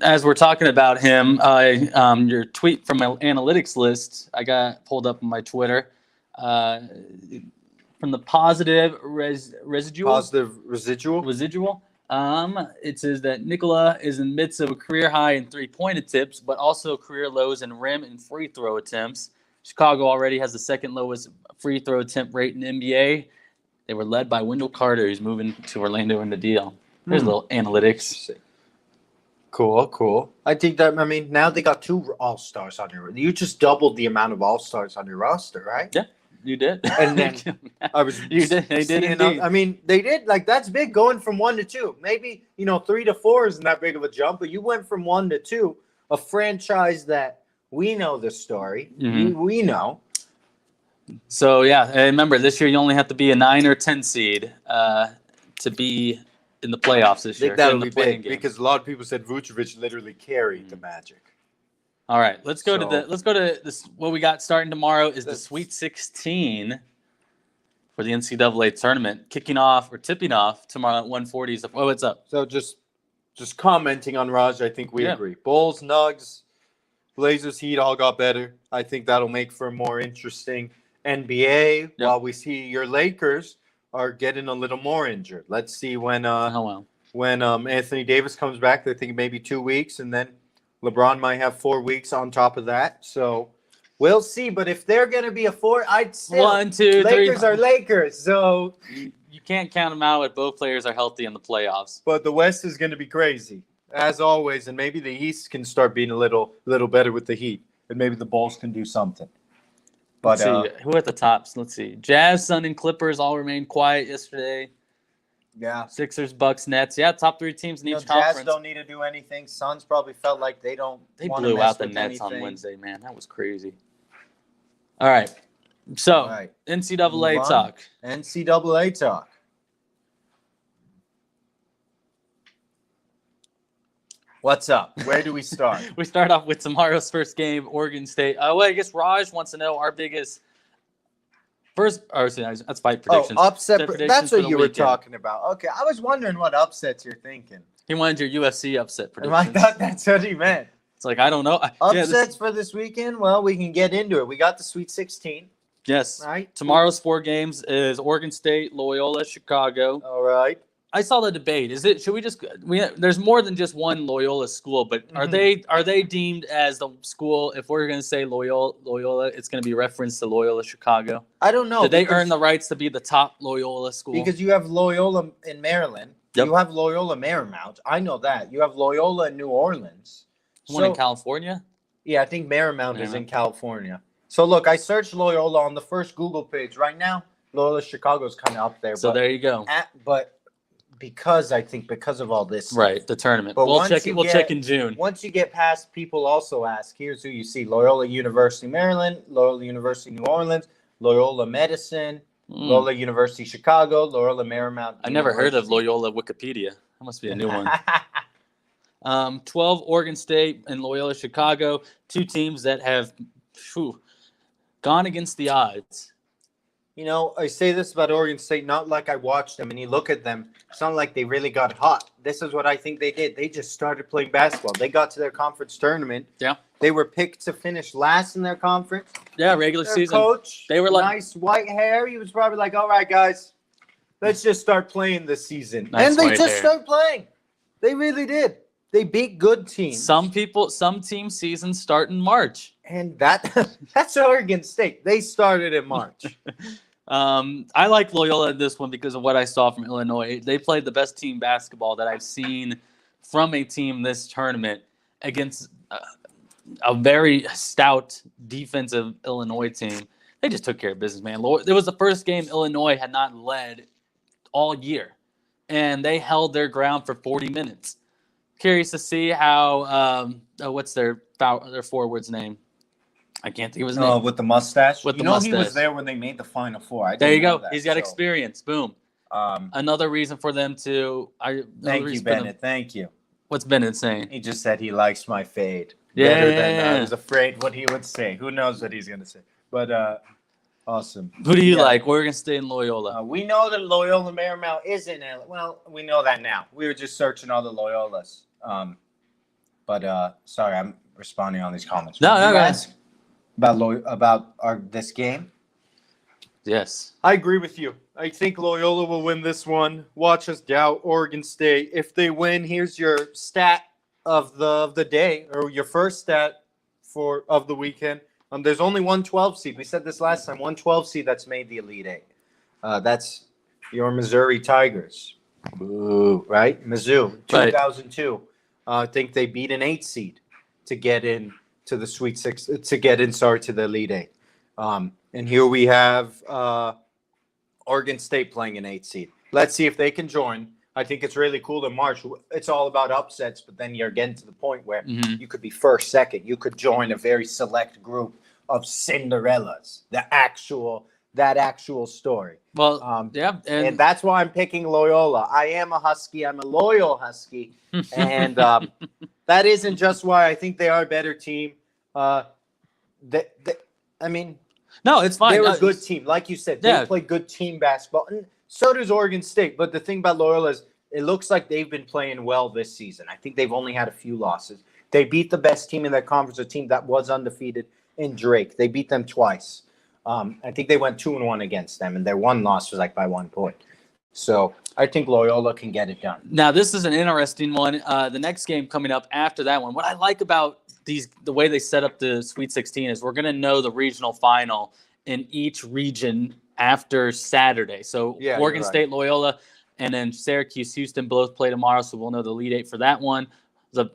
[SPEAKER 1] As we're talking about him, your tweet from my analytics list, I got pulled up on my Twitter. From the positive residual. It says that Nikola is in the midst of a career high in 3-point attempts, but also career lows in rim and free throw attempts. Chicago already has the second lowest free throw attempt rate in the NBA. They were led by Wendell Carter, who's moving to Orlando in the deal. There's a little analytics.
[SPEAKER 3] Cool. I think that, now they got 2 All-Stars on your. You just doubled the amount of All-Stars on your roster, right?
[SPEAKER 1] Yeah. You did.
[SPEAKER 3] And then
[SPEAKER 1] you did. They did indeed.
[SPEAKER 3] They did. Like, that's big going from 1 to 2. Maybe, 3 to 4 isn't that big of a jump, but you went from 1 to 2. A franchise that we know the story.
[SPEAKER 1] Mm-hmm.
[SPEAKER 3] We know.
[SPEAKER 1] So, yeah, remember, this year you only have to be a 9 or 10 seed to be in the playoffs this year.
[SPEAKER 3] I think that'll be big because a lot of people said Vucevic literally carried the Magic.
[SPEAKER 1] All right, let's go to this. What we got starting tomorrow is the Sweet 16 for the NCAA tournament, kicking off or tipping off tomorrow at 1:40. Oh, what's up?
[SPEAKER 3] So just commenting on Raj, I think we agree. Bulls, Nugs, Blazers, Heat all got better. I think that'll make for a more interesting NBA.
[SPEAKER 1] Yep.
[SPEAKER 3] While we see your Lakers are getting a little more injured. Let's see when Anthony Davis comes back. I think maybe 2 weeks, and then LeBron might have 4 weeks on top of that. So we'll see. But if they're going to be a 4, I'd say
[SPEAKER 1] 1, 2, 3.
[SPEAKER 3] Lakers are Lakers. So
[SPEAKER 1] you can't count them out if both players are healthy in the playoffs.
[SPEAKER 3] But the West is going to be crazy, as always. And maybe the East can start being a little better with the Heat. And maybe the Bulls can do something. But
[SPEAKER 1] let's see. Who at the tops? Let's see. Jazz, Sun, and Clippers all remained quiet yesterday.
[SPEAKER 3] Yeah.
[SPEAKER 1] Sixers, Bucks, Nets. Yeah, top 3 teams in each conference.
[SPEAKER 3] Jazz don't need to do anything. Suns probably felt like they
[SPEAKER 1] blew out the Nets on Wednesday, man. That was crazy. All right. So, NCAA talk.
[SPEAKER 3] NCAA talk. What's up? Where do we start?
[SPEAKER 1] We start off with tomorrow's first game, Oregon State. I guess Raj wants to know our biggest that's fight predictions.
[SPEAKER 3] Oh, upset. That's what you were
[SPEAKER 1] weekend.
[SPEAKER 3] talking about. Okay, I was wondering what upsets you're thinking.
[SPEAKER 1] He wanted your UFC upset predictions.
[SPEAKER 3] I thought that's what he meant.
[SPEAKER 1] It's like, I don't know.
[SPEAKER 3] Upsets for this weekend? Well, we can get into it. We got the Sweet 16.
[SPEAKER 1] Yes.
[SPEAKER 3] Right.
[SPEAKER 1] Tomorrow's 4 games is Oregon State, Loyola, Chicago.
[SPEAKER 3] All right.
[SPEAKER 1] I saw the debate. There's more than just one Loyola school, but are they deemed as the school? If we're going to say Loyola, it's going to be referenced to Loyola Chicago.
[SPEAKER 3] I don't know.
[SPEAKER 1] Did they earn the rights to be the top Loyola school?
[SPEAKER 3] Because you have Loyola in Maryland. Yep. You have Loyola Marymount. I know that. You have Loyola in New Orleans.
[SPEAKER 1] One in California?
[SPEAKER 3] Yeah, I think Marymount is in California. So look, I searched Loyola on the first Google page. Right now, Loyola Chicago is kind of up there.
[SPEAKER 1] So there you go.
[SPEAKER 3] Because of all this stuff.
[SPEAKER 1] Right, the tournament. But we'll check in June.
[SPEAKER 3] Once you get past, people also ask, here's who you see: Loyola University Maryland, Loyola University New Orleans, Loyola Medicine, Loyola University Chicago, Loyola Marymount.
[SPEAKER 1] I never heard of Loyola Wikipedia. That must be a new one. 12 Oregon State and Loyola Chicago, 2 teams that have gone against the odds.
[SPEAKER 3] I say this about Oregon State, not like I watched them and you look at them, it's not like they really got hot. This is what I think they did. They just started playing basketball. They got to their conference tournament.
[SPEAKER 1] Yeah.
[SPEAKER 3] They were picked to finish last in their conference.
[SPEAKER 1] Yeah, regular season.
[SPEAKER 3] Coach,
[SPEAKER 1] they were like
[SPEAKER 3] nice white hair. He was probably like, all right, guys, let's just start playing this season.
[SPEAKER 1] Nice
[SPEAKER 3] and they just started playing. They really did. They beat good teams.
[SPEAKER 1] Some team seasons start in March.
[SPEAKER 3] And that's Oregon State. They started in March.
[SPEAKER 1] I like Loyola in this one because of what I saw from Illinois. They played the best team basketball that I've seen from a team this tournament against a very stout defensive Illinois team. They just took care of business, man. It was the first game Illinois had not led all year, and they held their ground for 40 minutes. Curious to see how what's their forward's name? I can't think of his name.
[SPEAKER 2] With the mustache.
[SPEAKER 1] With
[SPEAKER 2] you
[SPEAKER 1] the
[SPEAKER 2] know he
[SPEAKER 1] mustache.
[SPEAKER 2] was there when they made the Final Four. I
[SPEAKER 1] There you
[SPEAKER 2] didn't know
[SPEAKER 1] go.
[SPEAKER 2] that,
[SPEAKER 1] He's got
[SPEAKER 2] so,
[SPEAKER 1] experience. Boom.
[SPEAKER 2] Um,
[SPEAKER 1] Another reason for them to.
[SPEAKER 2] thank you, Bennett. Thank you.
[SPEAKER 1] What's Bennett saying?
[SPEAKER 2] He just said he likes my fade.
[SPEAKER 1] Yeah,
[SPEAKER 2] Better
[SPEAKER 1] yeah,
[SPEAKER 2] than
[SPEAKER 1] yeah.
[SPEAKER 2] I was afraid what he would say. Who knows what he's going to say? But awesome.
[SPEAKER 1] Who do you
[SPEAKER 2] Yeah.
[SPEAKER 1] like? Oregon State and Loyola.
[SPEAKER 2] We know that Loyola Marymount is in LA. Well, we know that now. We were just searching all the Loyolas. But sorry, I'm responding on these comments.
[SPEAKER 1] No,
[SPEAKER 2] What did
[SPEAKER 1] no,
[SPEAKER 2] you
[SPEAKER 1] go
[SPEAKER 2] ask about this game?
[SPEAKER 1] Yes.
[SPEAKER 3] I agree with you. I think Loyola will win this one. Watch us doubt Oregon State. If they win, here's your stat of the day, or your first stat of the weekend. There's only one 12 seed. We said this last time. One 12 seed that's made the Elite Eight. That's your Missouri Tigers. Boo, right? Mizzou,
[SPEAKER 1] Right.
[SPEAKER 3] 2002. I think they beat an 8 seed to get in to the Sweet Six, to get in, to the Elite Eight. And here we have Oregon State playing an 8 seed. Let's see if they can join. I think it's really cool in March. It's all about upsets, but then you're getting to the point where
[SPEAKER 1] Mhm.
[SPEAKER 3] you could be first, second. You could join a very select group of Cinderellas, that actual story.
[SPEAKER 1] Well, yeah,
[SPEAKER 3] And that's why I'm picking Loyola. I am a Husky. I'm a loyal Husky. And that isn't just why I think they are a better team. I mean,
[SPEAKER 1] no, it's fine.
[SPEAKER 3] they're
[SPEAKER 1] No,
[SPEAKER 3] a good
[SPEAKER 1] it's-
[SPEAKER 3] team. Like you said,
[SPEAKER 1] Yeah.
[SPEAKER 3] they play good team basketball. And so does Oregon State. But the thing about Loyola is it looks like they've been playing well this season. I think they've only had a few losses. They beat the best team in their conference, a team that was undefeated in Drake. They beat them twice. I think they went 2-1 against them, and their one loss was like by 1 point. So I think Loyola can get it done.
[SPEAKER 1] Now, this is an interesting one. The next game coming up after that one. What I like about the way they set up the Sweet 16 is we're going to know the regional final in each region after Saturday. So
[SPEAKER 3] Yeah,
[SPEAKER 1] Oregon
[SPEAKER 3] you're right.
[SPEAKER 1] State, Loyola, and then Syracuse, Houston both play tomorrow, so we'll know the Elite Eight for that one. The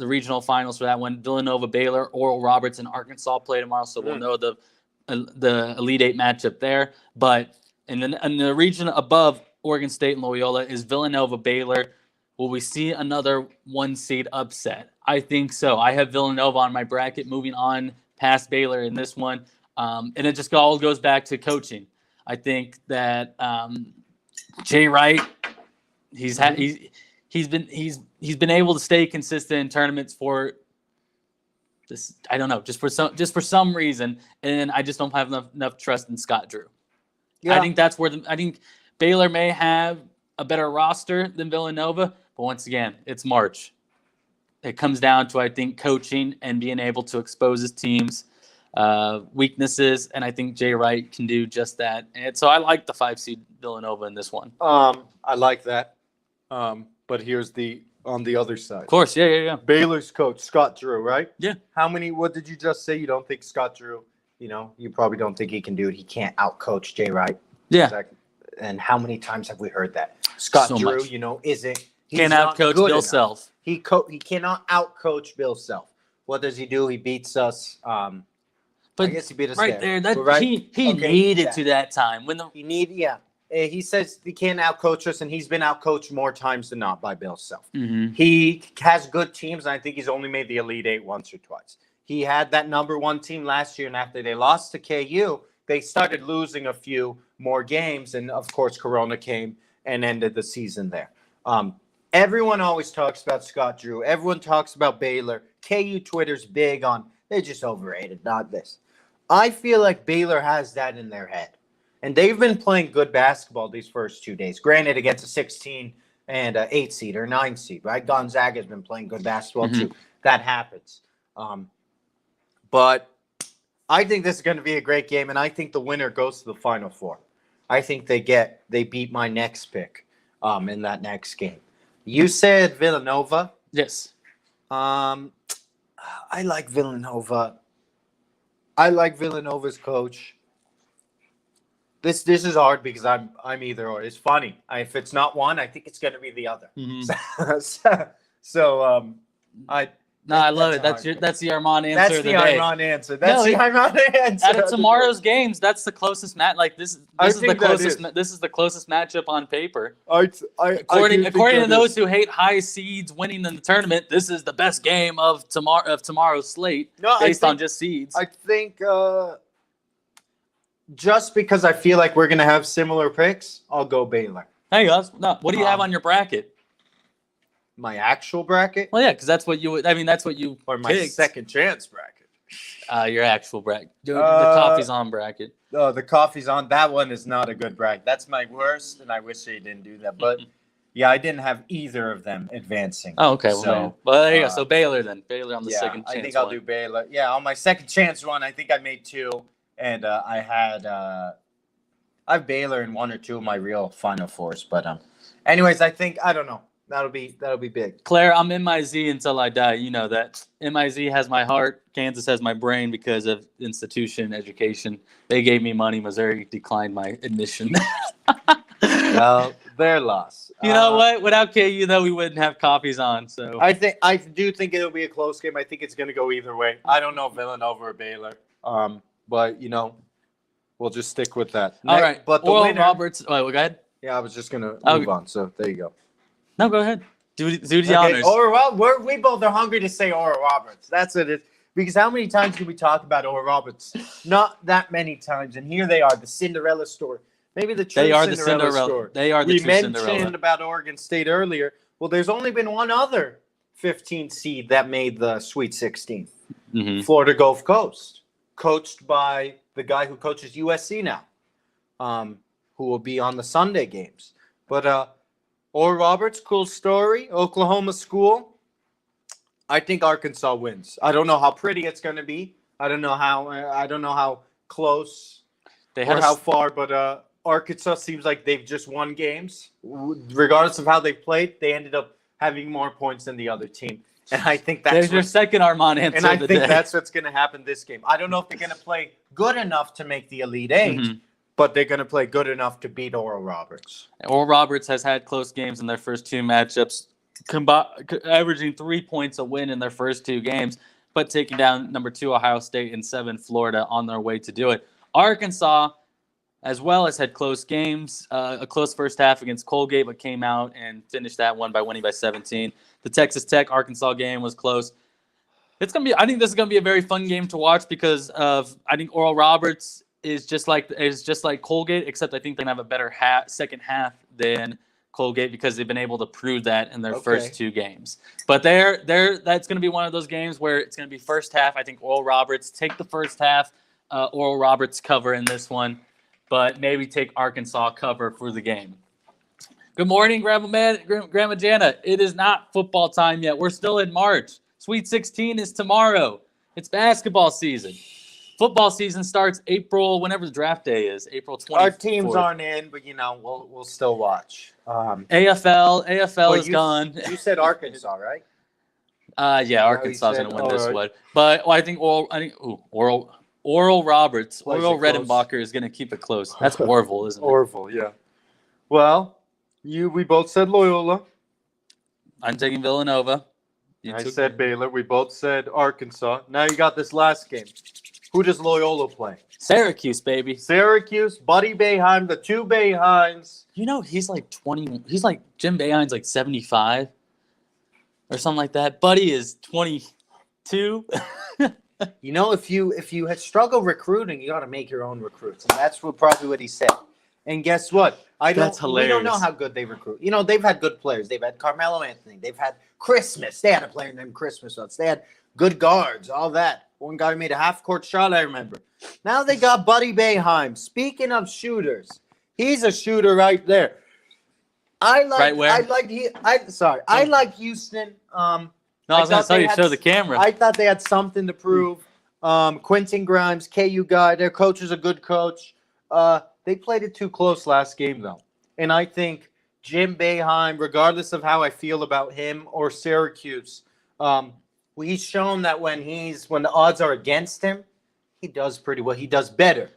[SPEAKER 1] regional finals for that one. Villanova, Baylor, Oral Roberts, and Arkansas play tomorrow, so we'll know the Elite Eight matchup there. But in the region above Oregon State and Loyola is Villanova, Baylor. Will we see another 1 seed upset? I think so. I have Villanova on my bracket, moving on past Baylor in this one, and it just all goes back to coaching. I think that Jay Wright, he's been able to stay consistent in tournaments for this. I don't know, just for some reason, and I just don't have enough trust in Scott Drew.
[SPEAKER 3] Yeah.
[SPEAKER 1] I think that's where I think Baylor may have a better roster than Villanova, but once again, it's March. It comes down to, I think, coaching and being able to expose his team's weaknesses, and I think Jay Wright can do just that. And so I like the 5 seed Villanova in this one.
[SPEAKER 3] I like that. But here's on the other side.
[SPEAKER 1] Of course, yeah.
[SPEAKER 3] Baylor's coach, Scott Drew, right?
[SPEAKER 1] Yeah.
[SPEAKER 3] What did you just say? You don't think Scott Drew, you probably don't think he can do it. He can't outcoach Jay Wright.
[SPEAKER 1] Yeah.
[SPEAKER 3] Exactly. And how many times have we heard that? Scott
[SPEAKER 1] So
[SPEAKER 3] Drew,
[SPEAKER 1] much.
[SPEAKER 3] isn't. He's
[SPEAKER 1] Can't
[SPEAKER 3] not
[SPEAKER 1] outcoach
[SPEAKER 3] good
[SPEAKER 1] Bill
[SPEAKER 3] enough.
[SPEAKER 1] Self.
[SPEAKER 3] He cannot outcoach Bill Self. What does he do? He beats us. I
[SPEAKER 1] But
[SPEAKER 3] guess he beat us
[SPEAKER 1] right there, that
[SPEAKER 3] Right?
[SPEAKER 1] he
[SPEAKER 3] Okay,
[SPEAKER 1] needed
[SPEAKER 3] yeah.
[SPEAKER 1] to that time when the
[SPEAKER 3] He says he can't outcoach us, and he's been outcoached more times than not by Bill Self.
[SPEAKER 1] Mhm.
[SPEAKER 3] He has good teams, and I think he's only made the Elite Eight once or twice. He had that number 1 team last year, and after they lost to KU, they started losing a few more games, and of course, Corona came and ended the season there. Everyone always talks about Scott Drew. Everyone talks about Baylor. KU Twitter's big on they're just overrated, not this. I feel like Baylor has that in their head. And they've been playing good basketball these first 2 days. Granted, against a 16 and an 8 seed or 9 seed, right? Gonzaga's been playing good basketball too. That happens. But I think this is going to be a great game, and I think the winner goes to the Final Four. I think they beat my next pick in that next game. You said Villanova.
[SPEAKER 1] Yes.
[SPEAKER 3] I like Villanova. I like Villanova's coach. This is hard because I'm either or. It's funny. If it's not one, I think it's going to be the other.
[SPEAKER 1] Mhm.
[SPEAKER 3] So I
[SPEAKER 1] No, I love it.
[SPEAKER 3] that's a hard
[SPEAKER 1] That's the Armand answer
[SPEAKER 3] that's
[SPEAKER 1] of the
[SPEAKER 3] the
[SPEAKER 1] day.
[SPEAKER 3] Iron answer. That's
[SPEAKER 1] No,
[SPEAKER 3] the Iron answer.
[SPEAKER 1] Out of tomorrow's games, that's the closest match. Like this
[SPEAKER 3] I
[SPEAKER 1] is the
[SPEAKER 3] think that
[SPEAKER 1] closest.
[SPEAKER 3] is.
[SPEAKER 1] This is the closest matchup on paper.
[SPEAKER 3] According
[SPEAKER 1] According to those who hate high seeds winning in the tournament, this is the best game of tomorrow's slate
[SPEAKER 3] No,
[SPEAKER 1] based on just seeds.
[SPEAKER 3] I think just because I feel like we're gonna have similar picks, I'll go Baylor.
[SPEAKER 1] Hey, no, what do you have on your bracket?
[SPEAKER 3] My actual bracket
[SPEAKER 1] Well, yeah, because that's what you. I mean, that's what you
[SPEAKER 3] or my
[SPEAKER 1] picked.
[SPEAKER 3] second chance bracket.
[SPEAKER 1] Your actual bracket. Dude, the coffee's on bracket.
[SPEAKER 3] Oh, the coffee's on. That one is not a good bracket. That's my worst, and I wish they didn't do that. But yeah, I didn't have either of them advancing.
[SPEAKER 1] Oh, okay. Well,
[SPEAKER 3] So,
[SPEAKER 1] there you go. So Baylor then. Baylor on the
[SPEAKER 3] yeah,
[SPEAKER 1] second chance.
[SPEAKER 3] I think I'll
[SPEAKER 1] one.
[SPEAKER 3] do Baylor. Yeah, on my second chance one, I think I made two, and I have Baylor in one or two of my real Final Fours. But anyways, I don't know. That'll be big.
[SPEAKER 1] Claire, I'm MIZ until I die. You know that. MIZ has my heart. Kansas has my brain because of institution education. They gave me money. Missouri declined my admission.
[SPEAKER 3] Well, their loss.
[SPEAKER 1] You know what? Without KU, though, we wouldn't have coffees on. So
[SPEAKER 3] I do think it'll be a close game. I think it's going to go either way. I don't know Villanova or Baylor. But we'll just stick with that.
[SPEAKER 1] all right.
[SPEAKER 3] But the
[SPEAKER 1] Oral
[SPEAKER 3] winner.
[SPEAKER 1] Roberts. Oh, go ahead.
[SPEAKER 3] Yeah, I was just going to
[SPEAKER 1] Oh.
[SPEAKER 3] move on. So there you go.
[SPEAKER 1] No, go ahead. Do the honors.
[SPEAKER 3] We both are hungry to say Oral Roberts. That's it. Because how many times do we talk about Oral Roberts? Not that many times. And here they are, the Cinderella story. Maybe the true
[SPEAKER 1] They are the
[SPEAKER 3] Cinderella
[SPEAKER 1] Cinderella.
[SPEAKER 3] story.
[SPEAKER 1] They are the
[SPEAKER 3] We
[SPEAKER 1] true
[SPEAKER 3] mentioned
[SPEAKER 1] Cinderella.
[SPEAKER 3] about Oregon State earlier. Well, there's only been one other 15th seed that made the Sweet 16.
[SPEAKER 1] Mhm.
[SPEAKER 3] Florida Gulf Coast, coached by the guy who coaches USC now, who will be on the Sunday games. But Oral Roberts, cool story. Oklahoma school. I think Arkansas wins. I don't know how pretty it's going to be. I don't know how close
[SPEAKER 1] They had
[SPEAKER 3] or how far, but Arkansas seems like they've just won games. Regardless of how they played, they ended up having more points than the other team. And I think that's
[SPEAKER 1] There's your second Armand answer
[SPEAKER 3] and I
[SPEAKER 1] of the
[SPEAKER 3] think
[SPEAKER 1] day.
[SPEAKER 3] that's what's going to happen this game. I don't know if they're going to play good enough to make the Elite Eight,
[SPEAKER 1] Mhm.
[SPEAKER 3] but they're going to play good enough to beat Oral Roberts.
[SPEAKER 1] Oral Roberts has had close games in their first two matchups, averaging 3 points a win in their first two games, but taking down number 2 Ohio State and 7 Florida on their way to do it. Arkansas, as well, has had close games, a close first half against Colgate, but came out and finished that one by winning by 17. The Texas Tech Arkansas game was close. It's gonna be. I think this is gonna be a very fun game to watch because I think Oral Roberts is just like Colgate, except I think they're gonna have a better second half than Colgate because they've been able to prove that in their first two games. But that's gonna be one of those games where it's gonna be first half. I think Oral Roberts take the first half. Oral Roberts cover in this one, but maybe take Arkansas cover for the game. Good morning, Grandma Jana. It is not football time yet. We're still in March. Sweet 16 is tomorrow. It's basketball season. Football season starts April, whenever the draft day is, April 24th.
[SPEAKER 3] Our teams aren't in, but we'll still watch.
[SPEAKER 1] AFL is gone.
[SPEAKER 3] You said Arkansas, right?
[SPEAKER 1] Yeah, Arkansas is
[SPEAKER 3] said,
[SPEAKER 1] going to win this
[SPEAKER 3] alright.
[SPEAKER 1] one. But I think Oral Roberts,
[SPEAKER 3] Why is
[SPEAKER 1] Oral
[SPEAKER 3] it close?
[SPEAKER 1] Redenbacher is going to keep it close. That's Orville, isn't it?
[SPEAKER 3] Orville, yeah. Well, we both said Loyola.
[SPEAKER 1] I'm taking Villanova.
[SPEAKER 3] I said Baylor. We both said Arkansas. Now you got this last game. Who does Loyola play?
[SPEAKER 1] Syracuse, baby.
[SPEAKER 3] Syracuse, Buddy Boeheim, the two Boeheims.
[SPEAKER 1] You know, he's like 20. He's like Jim Boeheim's like 75 or something like that. Buddy is 22.
[SPEAKER 3] You know, if you had struggled recruiting, you got to make your own recruits, and that's probably what he said. And guess what?
[SPEAKER 1] That's
[SPEAKER 3] We don't know
[SPEAKER 1] hilarious.
[SPEAKER 3] how good they recruit. You know, they've had good players. They've had Carmelo Anthony. They've had Christmas. They had a player named Christmas once. They had good guards, all that. One guy made a half-court shot, I remember. Now they got Buddy Boeheim. Speaking of shooters, he's a shooter right there. I like Houston.
[SPEAKER 1] No, I was going to
[SPEAKER 3] thought
[SPEAKER 1] tell
[SPEAKER 3] they
[SPEAKER 1] you to
[SPEAKER 3] had
[SPEAKER 1] show the camera.
[SPEAKER 3] I thought they had something to prove. Quentin Grimes, KU guy, their coach is a good coach. They played it too close last game, though. And I think Jim Boeheim, regardless of how I feel about him or Syracuse, he's shown that when the odds are against him, he does pretty well. He does better.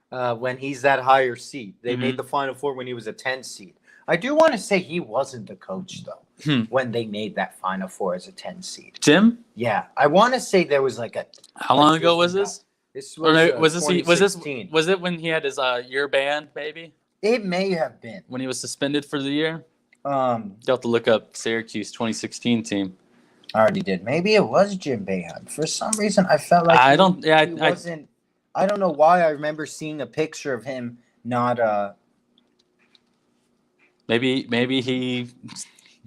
[SPEAKER 3] when he's that higher seed. They
[SPEAKER 1] Mm-hmm.
[SPEAKER 3] made the Final Four when he was a 10 seed. I do want to say he wasn't the coach, though, when they made that Final Four as a 10 seed.
[SPEAKER 1] Jim,
[SPEAKER 3] Yeah, I want to say there was like a.
[SPEAKER 1] how long ago was
[SPEAKER 3] different
[SPEAKER 1] this?
[SPEAKER 3] guy. This
[SPEAKER 1] Or no, was this
[SPEAKER 3] 2016.
[SPEAKER 1] was it when he had his year ban, maybe?
[SPEAKER 3] It may have been.
[SPEAKER 1] When he was suspended for the year?
[SPEAKER 3] Um,
[SPEAKER 1] You'll have to look up Syracuse 2016 team.
[SPEAKER 3] I already did. Maybe it was Jim Boeheim. For some reason, I felt like
[SPEAKER 1] I
[SPEAKER 3] he
[SPEAKER 1] don't.
[SPEAKER 3] I don't know why I remember seeing a picture of him not.
[SPEAKER 1] Maybe he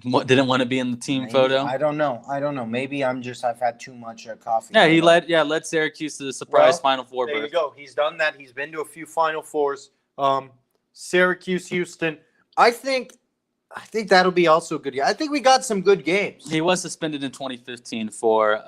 [SPEAKER 1] didn't want to be in the team
[SPEAKER 3] Maybe,
[SPEAKER 1] photo.
[SPEAKER 3] I don't know. Maybe I've had too much coffee.
[SPEAKER 1] Yeah, he led Syracuse to the surprise
[SPEAKER 3] Well,
[SPEAKER 1] Final Four
[SPEAKER 3] There you
[SPEAKER 1] berth.
[SPEAKER 3] go. He's done that. He's been to a few Final Fours. Syracuse, Houston. I think that'll be also a good. I think we got some good games.
[SPEAKER 1] He was suspended in 2015 for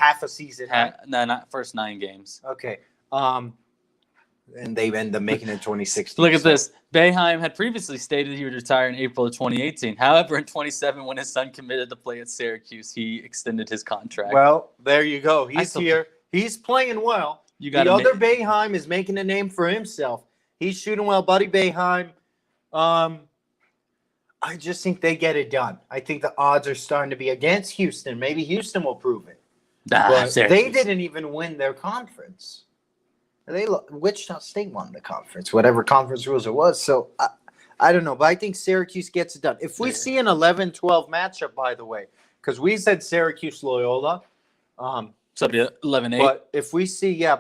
[SPEAKER 3] Half a season. Right?
[SPEAKER 1] no, not first 9 games.
[SPEAKER 3] Okay. And they ended up making it 2016.
[SPEAKER 1] Look at
[SPEAKER 3] so-
[SPEAKER 1] this. Boeheim had previously stated he would retire in April of 2018. However, in 2017, when his son committed to play at Syracuse, he extended his contract.
[SPEAKER 3] Well, there you go.
[SPEAKER 1] I
[SPEAKER 3] He's
[SPEAKER 1] still
[SPEAKER 3] here. He's playing well.
[SPEAKER 1] you
[SPEAKER 3] The
[SPEAKER 1] got
[SPEAKER 3] other Boeheim is making a name for himself. He's shooting well, Buddy Boeheim. I just think they get it done. I think the odds are starting to be against Houston. Maybe Houston will prove it. But they didn't even win their conference. Wichita State won the conference, whatever conference rules it was. So I don't know, but I think Syracuse gets it done. If we see an 11-12 matchup, by the way, because we said Syracuse Loyola,
[SPEAKER 1] So it'll be 11-8.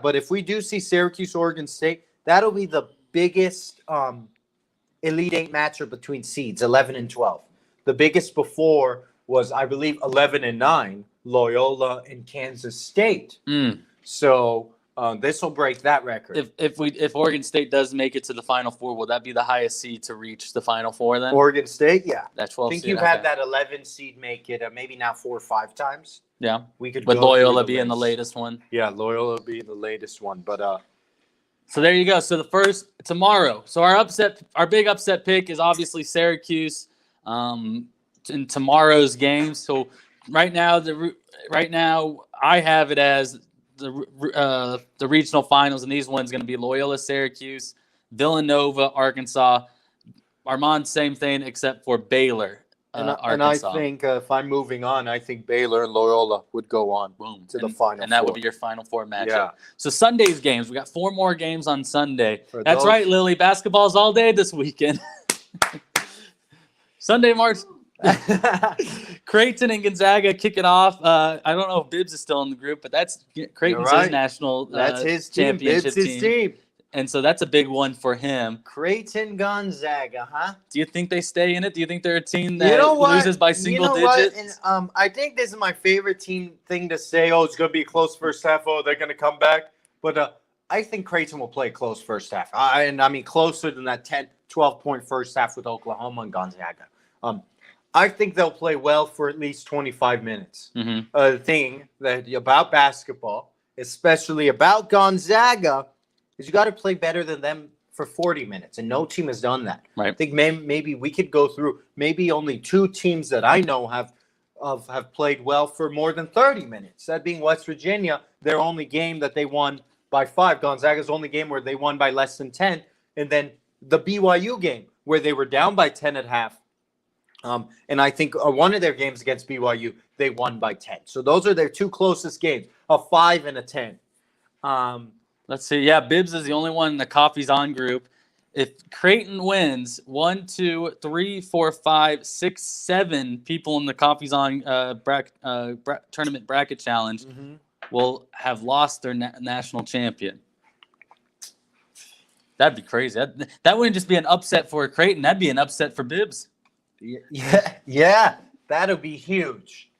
[SPEAKER 3] but if we do see Syracuse Oregon State, that'll be the biggest Elite Eight matchup between seeds, 11 and 12. The biggest before was, I believe, 11 and 9, Loyola and Kansas State. So this will break that record.
[SPEAKER 1] If Oregon State does make it to the Final Four, will that be the highest seed to reach the Final Four then?
[SPEAKER 3] Oregon State, yeah.
[SPEAKER 1] That 12
[SPEAKER 3] I think
[SPEAKER 1] seed,
[SPEAKER 3] you've
[SPEAKER 1] okay.
[SPEAKER 3] had that 11 seed make it maybe now 4 or 5 times.
[SPEAKER 1] Yeah.
[SPEAKER 3] We could
[SPEAKER 1] With
[SPEAKER 3] go through
[SPEAKER 1] Loyola
[SPEAKER 3] the
[SPEAKER 1] being the
[SPEAKER 3] list.
[SPEAKER 1] latest one.
[SPEAKER 3] Yeah, Loyola being the latest one, but
[SPEAKER 1] So there you go. So the first tomorrow. So our big upset pick is obviously Syracuse in tomorrow's game. So right now I have it as the regional finals, and these ones going to be Loyola, Syracuse, Villanova, Arkansas. Armand, same thing except for Baylor,
[SPEAKER 3] and I
[SPEAKER 1] Arkansas.
[SPEAKER 3] think if I'm moving on, I think Baylor and Loyola would go on
[SPEAKER 1] Boom.
[SPEAKER 3] to the Final
[SPEAKER 1] and that would
[SPEAKER 3] Four.
[SPEAKER 1] be your Final Four matchup.
[SPEAKER 3] Yeah.
[SPEAKER 1] So Sunday's games, we got 4 more games on Sunday.
[SPEAKER 3] For
[SPEAKER 1] That's
[SPEAKER 3] those-
[SPEAKER 1] right, Lily. Basketball's all day this weekend. Sunday, March. Creighton and Gonzaga kick it off. I don't know if Bibbs is still in the group, but that's Creighton's
[SPEAKER 3] right.
[SPEAKER 1] his national
[SPEAKER 3] That's his team.
[SPEAKER 1] championship
[SPEAKER 3] It's his team.
[SPEAKER 1] And so that's a big one for him.
[SPEAKER 3] Creighton Gonzaga, huh?
[SPEAKER 1] Do you think they stay in it? Do you think they're a team that
[SPEAKER 3] You know what?
[SPEAKER 1] loses by single
[SPEAKER 3] you know
[SPEAKER 1] digits?
[SPEAKER 3] What? And I think this is my favorite team thing to say. Oh, it's going to be a close first half. Oh, they're going to come back. But I think Creighton will play close first half. I mean, closer than that 10, 12-point first half with Oklahoma and Gonzaga. I think they'll play well for at least 25 minutes.
[SPEAKER 1] Mm-hmm.
[SPEAKER 3] The thing that about basketball, especially about Gonzaga, is you got to play better than them for 40 minutes, and no team has done that.
[SPEAKER 1] Right.
[SPEAKER 3] I think maybe we could go through maybe only 2 teams that I know have played well for more than 30 minutes. That being West Virginia, their only game that they won by 5. Gonzaga's only game where they won by less than 10, and then the BYU game where they were down by 10 at half. And I think one of their games against BYU, they won by 10. So those are their 2 closest games, a 5 and a 10.
[SPEAKER 1] Let's see. Yeah, Bibbs is the only one in the Coffee's On group. If Creighton wins, 1, 2, 3, 4, 5, 6, 7 people in the Coffee's On tournament bracket challenge will have lost their national champion. That'd be crazy. That wouldn't just be an upset for Creighton. That'd be an upset for Bibbs.
[SPEAKER 3] Yeah, that'll be huge.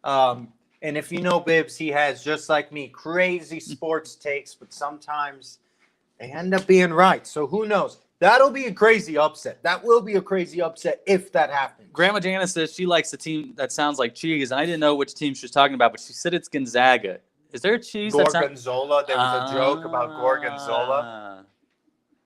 [SPEAKER 3] And if you know Bibbs, he has, just like me, crazy sports takes, but sometimes they end up being right. So who knows? That'll be a crazy upset. That will be a crazy upset if that happens.
[SPEAKER 1] Grandma Janice says she likes a team that sounds like cheese, and I didn't know which team she was talking about, but she said it's Gonzaga. Is there a cheese that sounds...
[SPEAKER 3] Gorgonzola. There was a joke about Gorgonzola.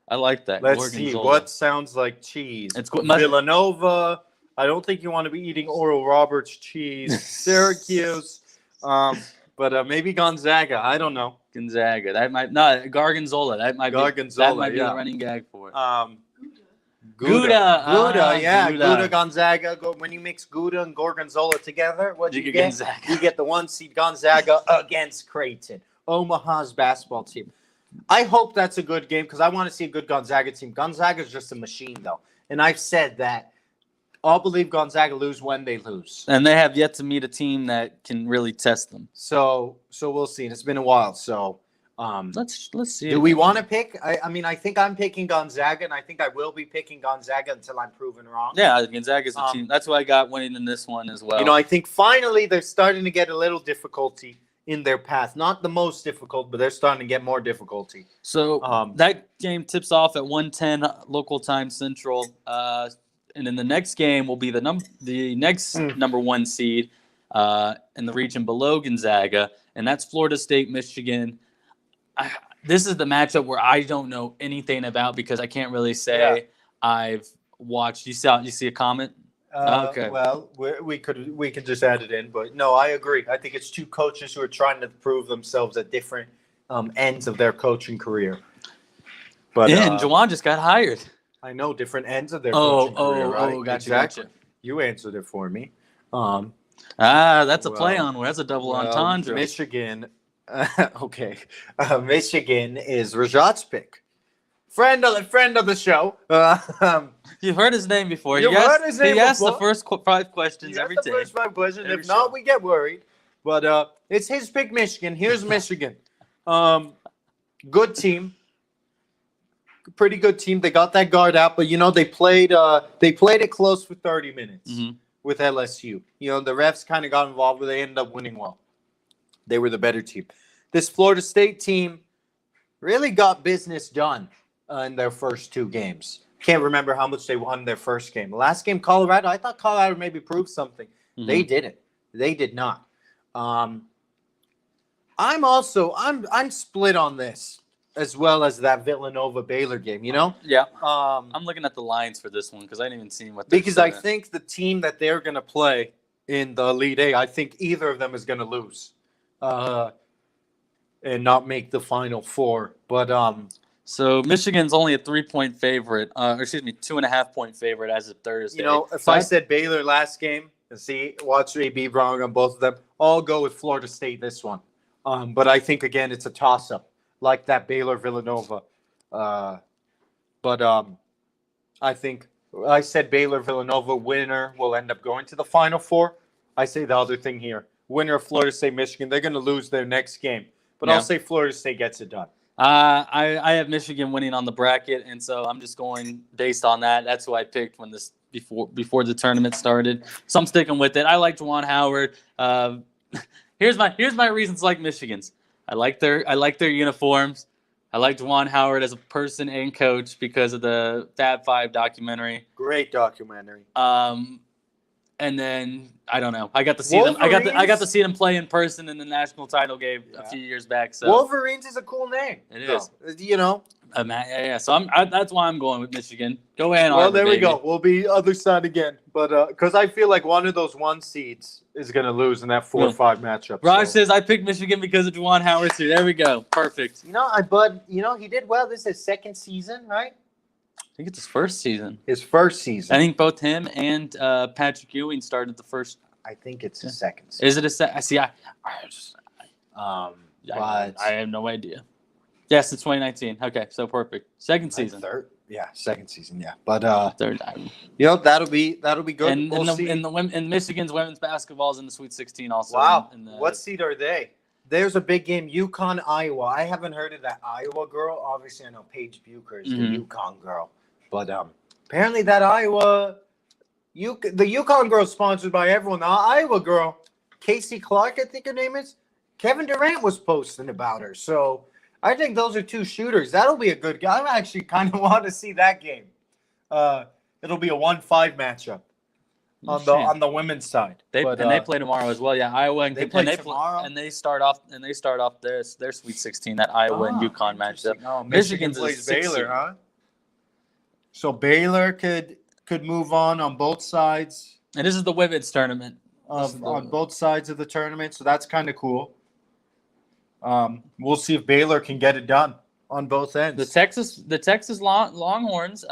[SPEAKER 1] I like that.
[SPEAKER 3] Let's see.
[SPEAKER 1] Gorgonzola.
[SPEAKER 3] What sounds like cheese?
[SPEAKER 1] It's
[SPEAKER 3] Villanova. I don't think you want to be eating Oral Roberts cheese. Syracuse. But maybe Gonzaga. I don't know.
[SPEAKER 1] Gonzaga. That might not Gargonzola. That might
[SPEAKER 3] Gargonzola,
[SPEAKER 1] be
[SPEAKER 3] yeah.
[SPEAKER 1] the running gag for it.
[SPEAKER 3] Gouda, yeah,
[SPEAKER 1] Gouda.
[SPEAKER 3] Gouda Gonzaga. When you mix Gouda and Gorgonzola together, what do you get?
[SPEAKER 1] Gonzaga.
[SPEAKER 3] You get the 1 seed Gonzaga against Creighton, Omaha's basketball team. I hope that's a good game because I want to see a good Gonzaga team. Gonzaga is just a machine, though, and I've said that I'll believe Gonzaga lose when they lose.
[SPEAKER 1] And they have yet to meet a team that can really test them.
[SPEAKER 3] So we'll see. And it's been a while, so.
[SPEAKER 1] Let's see.
[SPEAKER 3] Do we want to pick? I mean, I think I'm picking Gonzaga, and I think I will be picking Gonzaga until I'm proven wrong.
[SPEAKER 1] Yeah, Gonzaga's the team. That's why I got winning in this one as well.
[SPEAKER 3] You know, I think finally they're starting to get a little difficulty in their path. Not the most difficult, but they're starting to get more difficulty.
[SPEAKER 1] So that game tips off at 1:10 local time Central, and then the next game will be the next number 1 seed in the region below Gonzaga, and that's Florida State, Michigan. This is the matchup where I don't know anything about because I can't really say I've watched. You see a comment? Okay.
[SPEAKER 3] Well, we could just add it in, but no, I agree. I think it's two coaches who are trying to prove themselves at different ends of their coaching career. But
[SPEAKER 1] and Juwan just got hired.
[SPEAKER 3] I know different ends of their coaching career. Right?
[SPEAKER 1] Gotcha,
[SPEAKER 3] exactly.
[SPEAKER 1] gotcha.
[SPEAKER 3] You answered it for me.
[SPEAKER 1] That's a play on. That's a double entendre.
[SPEAKER 3] Michigan. Okay. Michigan is Rajat's pick. Friend of the show.
[SPEAKER 1] You've heard his name before.
[SPEAKER 3] You've heard his name
[SPEAKER 1] He asks the
[SPEAKER 3] before.
[SPEAKER 1] first 5 questions every day.
[SPEAKER 3] First 5 questions.
[SPEAKER 1] Every
[SPEAKER 3] If not,
[SPEAKER 1] show.
[SPEAKER 3] we get worried. But it's his pick, Michigan. Here's Michigan. Good team. Pretty good team. They got that guard out, but they played it close for 30 minutes with LSU. The refs kind of got involved, but they ended up winning well. They were the better team. This Florida State team really got business done in their first 2 games. Can't remember how much they won their first game. Last game, Colorado, I thought Colorado maybe proved something. They didn't. They did not. I'm split on this as well as that Villanova-Baylor game,
[SPEAKER 1] Yeah. I'm looking at the lines for this one because I didn't even see what they're
[SPEAKER 3] because I
[SPEAKER 1] saying.
[SPEAKER 3] think the team that they're going to play in the Elite Eight, I think either of them is going to lose and not make the Final Four. But
[SPEAKER 1] so Michigan's only a 3-point favorite, 2.5-point favorite as of Thursday.
[SPEAKER 3] if I said Baylor last game, and watch me be wrong on both of them, I'll go with Florida State this one. But I think, again, it's a toss-up, like that Baylor-Villanova. But I think I said Baylor-Villanova winner will end up going to the Final Four. I say the other thing here. Winner of Florida State-Michigan, they're going to lose their next game. But I'll say Florida State gets it done.
[SPEAKER 1] I have Michigan winning on the bracket, and so I'm just going based on that. That's who I picked when this before the tournament started. So I'm sticking with it. I like Juwan Howard. Here's my reasons like Michigan's. I like their uniforms. I like Juwan Howard as a person and coach because of the Fab Five documentary.
[SPEAKER 3] Great documentary.
[SPEAKER 1] And then I don't know. I got to see them. I got to see them play in person in the national title game a few years back. So
[SPEAKER 3] Wolverines is a cool name.
[SPEAKER 1] It is. Yeah. So that's why I'm going with Michigan. Go ahead.
[SPEAKER 3] Well, there we go. We'll be other side again, but because I feel like one of those 1 seeds is going to lose in that 4 or 5 matchup.
[SPEAKER 1] Raj says I picked Michigan because of Juwan Howard. So there we go. Perfect.
[SPEAKER 3] He did well. This is his second season, right?
[SPEAKER 1] I think it's his first season.
[SPEAKER 3] His first season.
[SPEAKER 1] I think both him and Patrick Ewing started the first.
[SPEAKER 3] I think it's his second season.
[SPEAKER 1] Is it a second? See, I have no idea. Yes, it's 2019. Okay, so perfect. Second season.
[SPEAKER 3] Third. Yeah, second season. Yeah, but
[SPEAKER 1] third.
[SPEAKER 3] that'll be good.
[SPEAKER 1] And Michigan's women's basketball is in the Sweet 16 also.
[SPEAKER 3] Wow. What seed are they? There's a big game, UConn, Iowa. I haven't heard of that Iowa girl. Obviously, I know Paige Bucher is the UConn girl. But apparently that Iowa, the UConn girl is sponsored by everyone. The Iowa girl, Casey Clark, I think her name is. Kevin Durant was posting about her. So I think those are 2 shooters. That'll be a good game. I actually kind of want to see that game. It'll be a 1-5 matchup on the women's side.
[SPEAKER 1] They play tomorrow as well. Yeah, Iowa and
[SPEAKER 3] they play tomorrow.
[SPEAKER 1] And they start off their Sweet 16, that Iowa and UConn matchup.
[SPEAKER 3] Oh, Michigan plays Baylor, huh? So Baylor could move on both sides.
[SPEAKER 1] And this is the women's tournament.
[SPEAKER 3] On both sides of the tournament, so that's kind of cool. We'll see if Baylor can get it done on both ends.
[SPEAKER 1] The Texas Longhorns,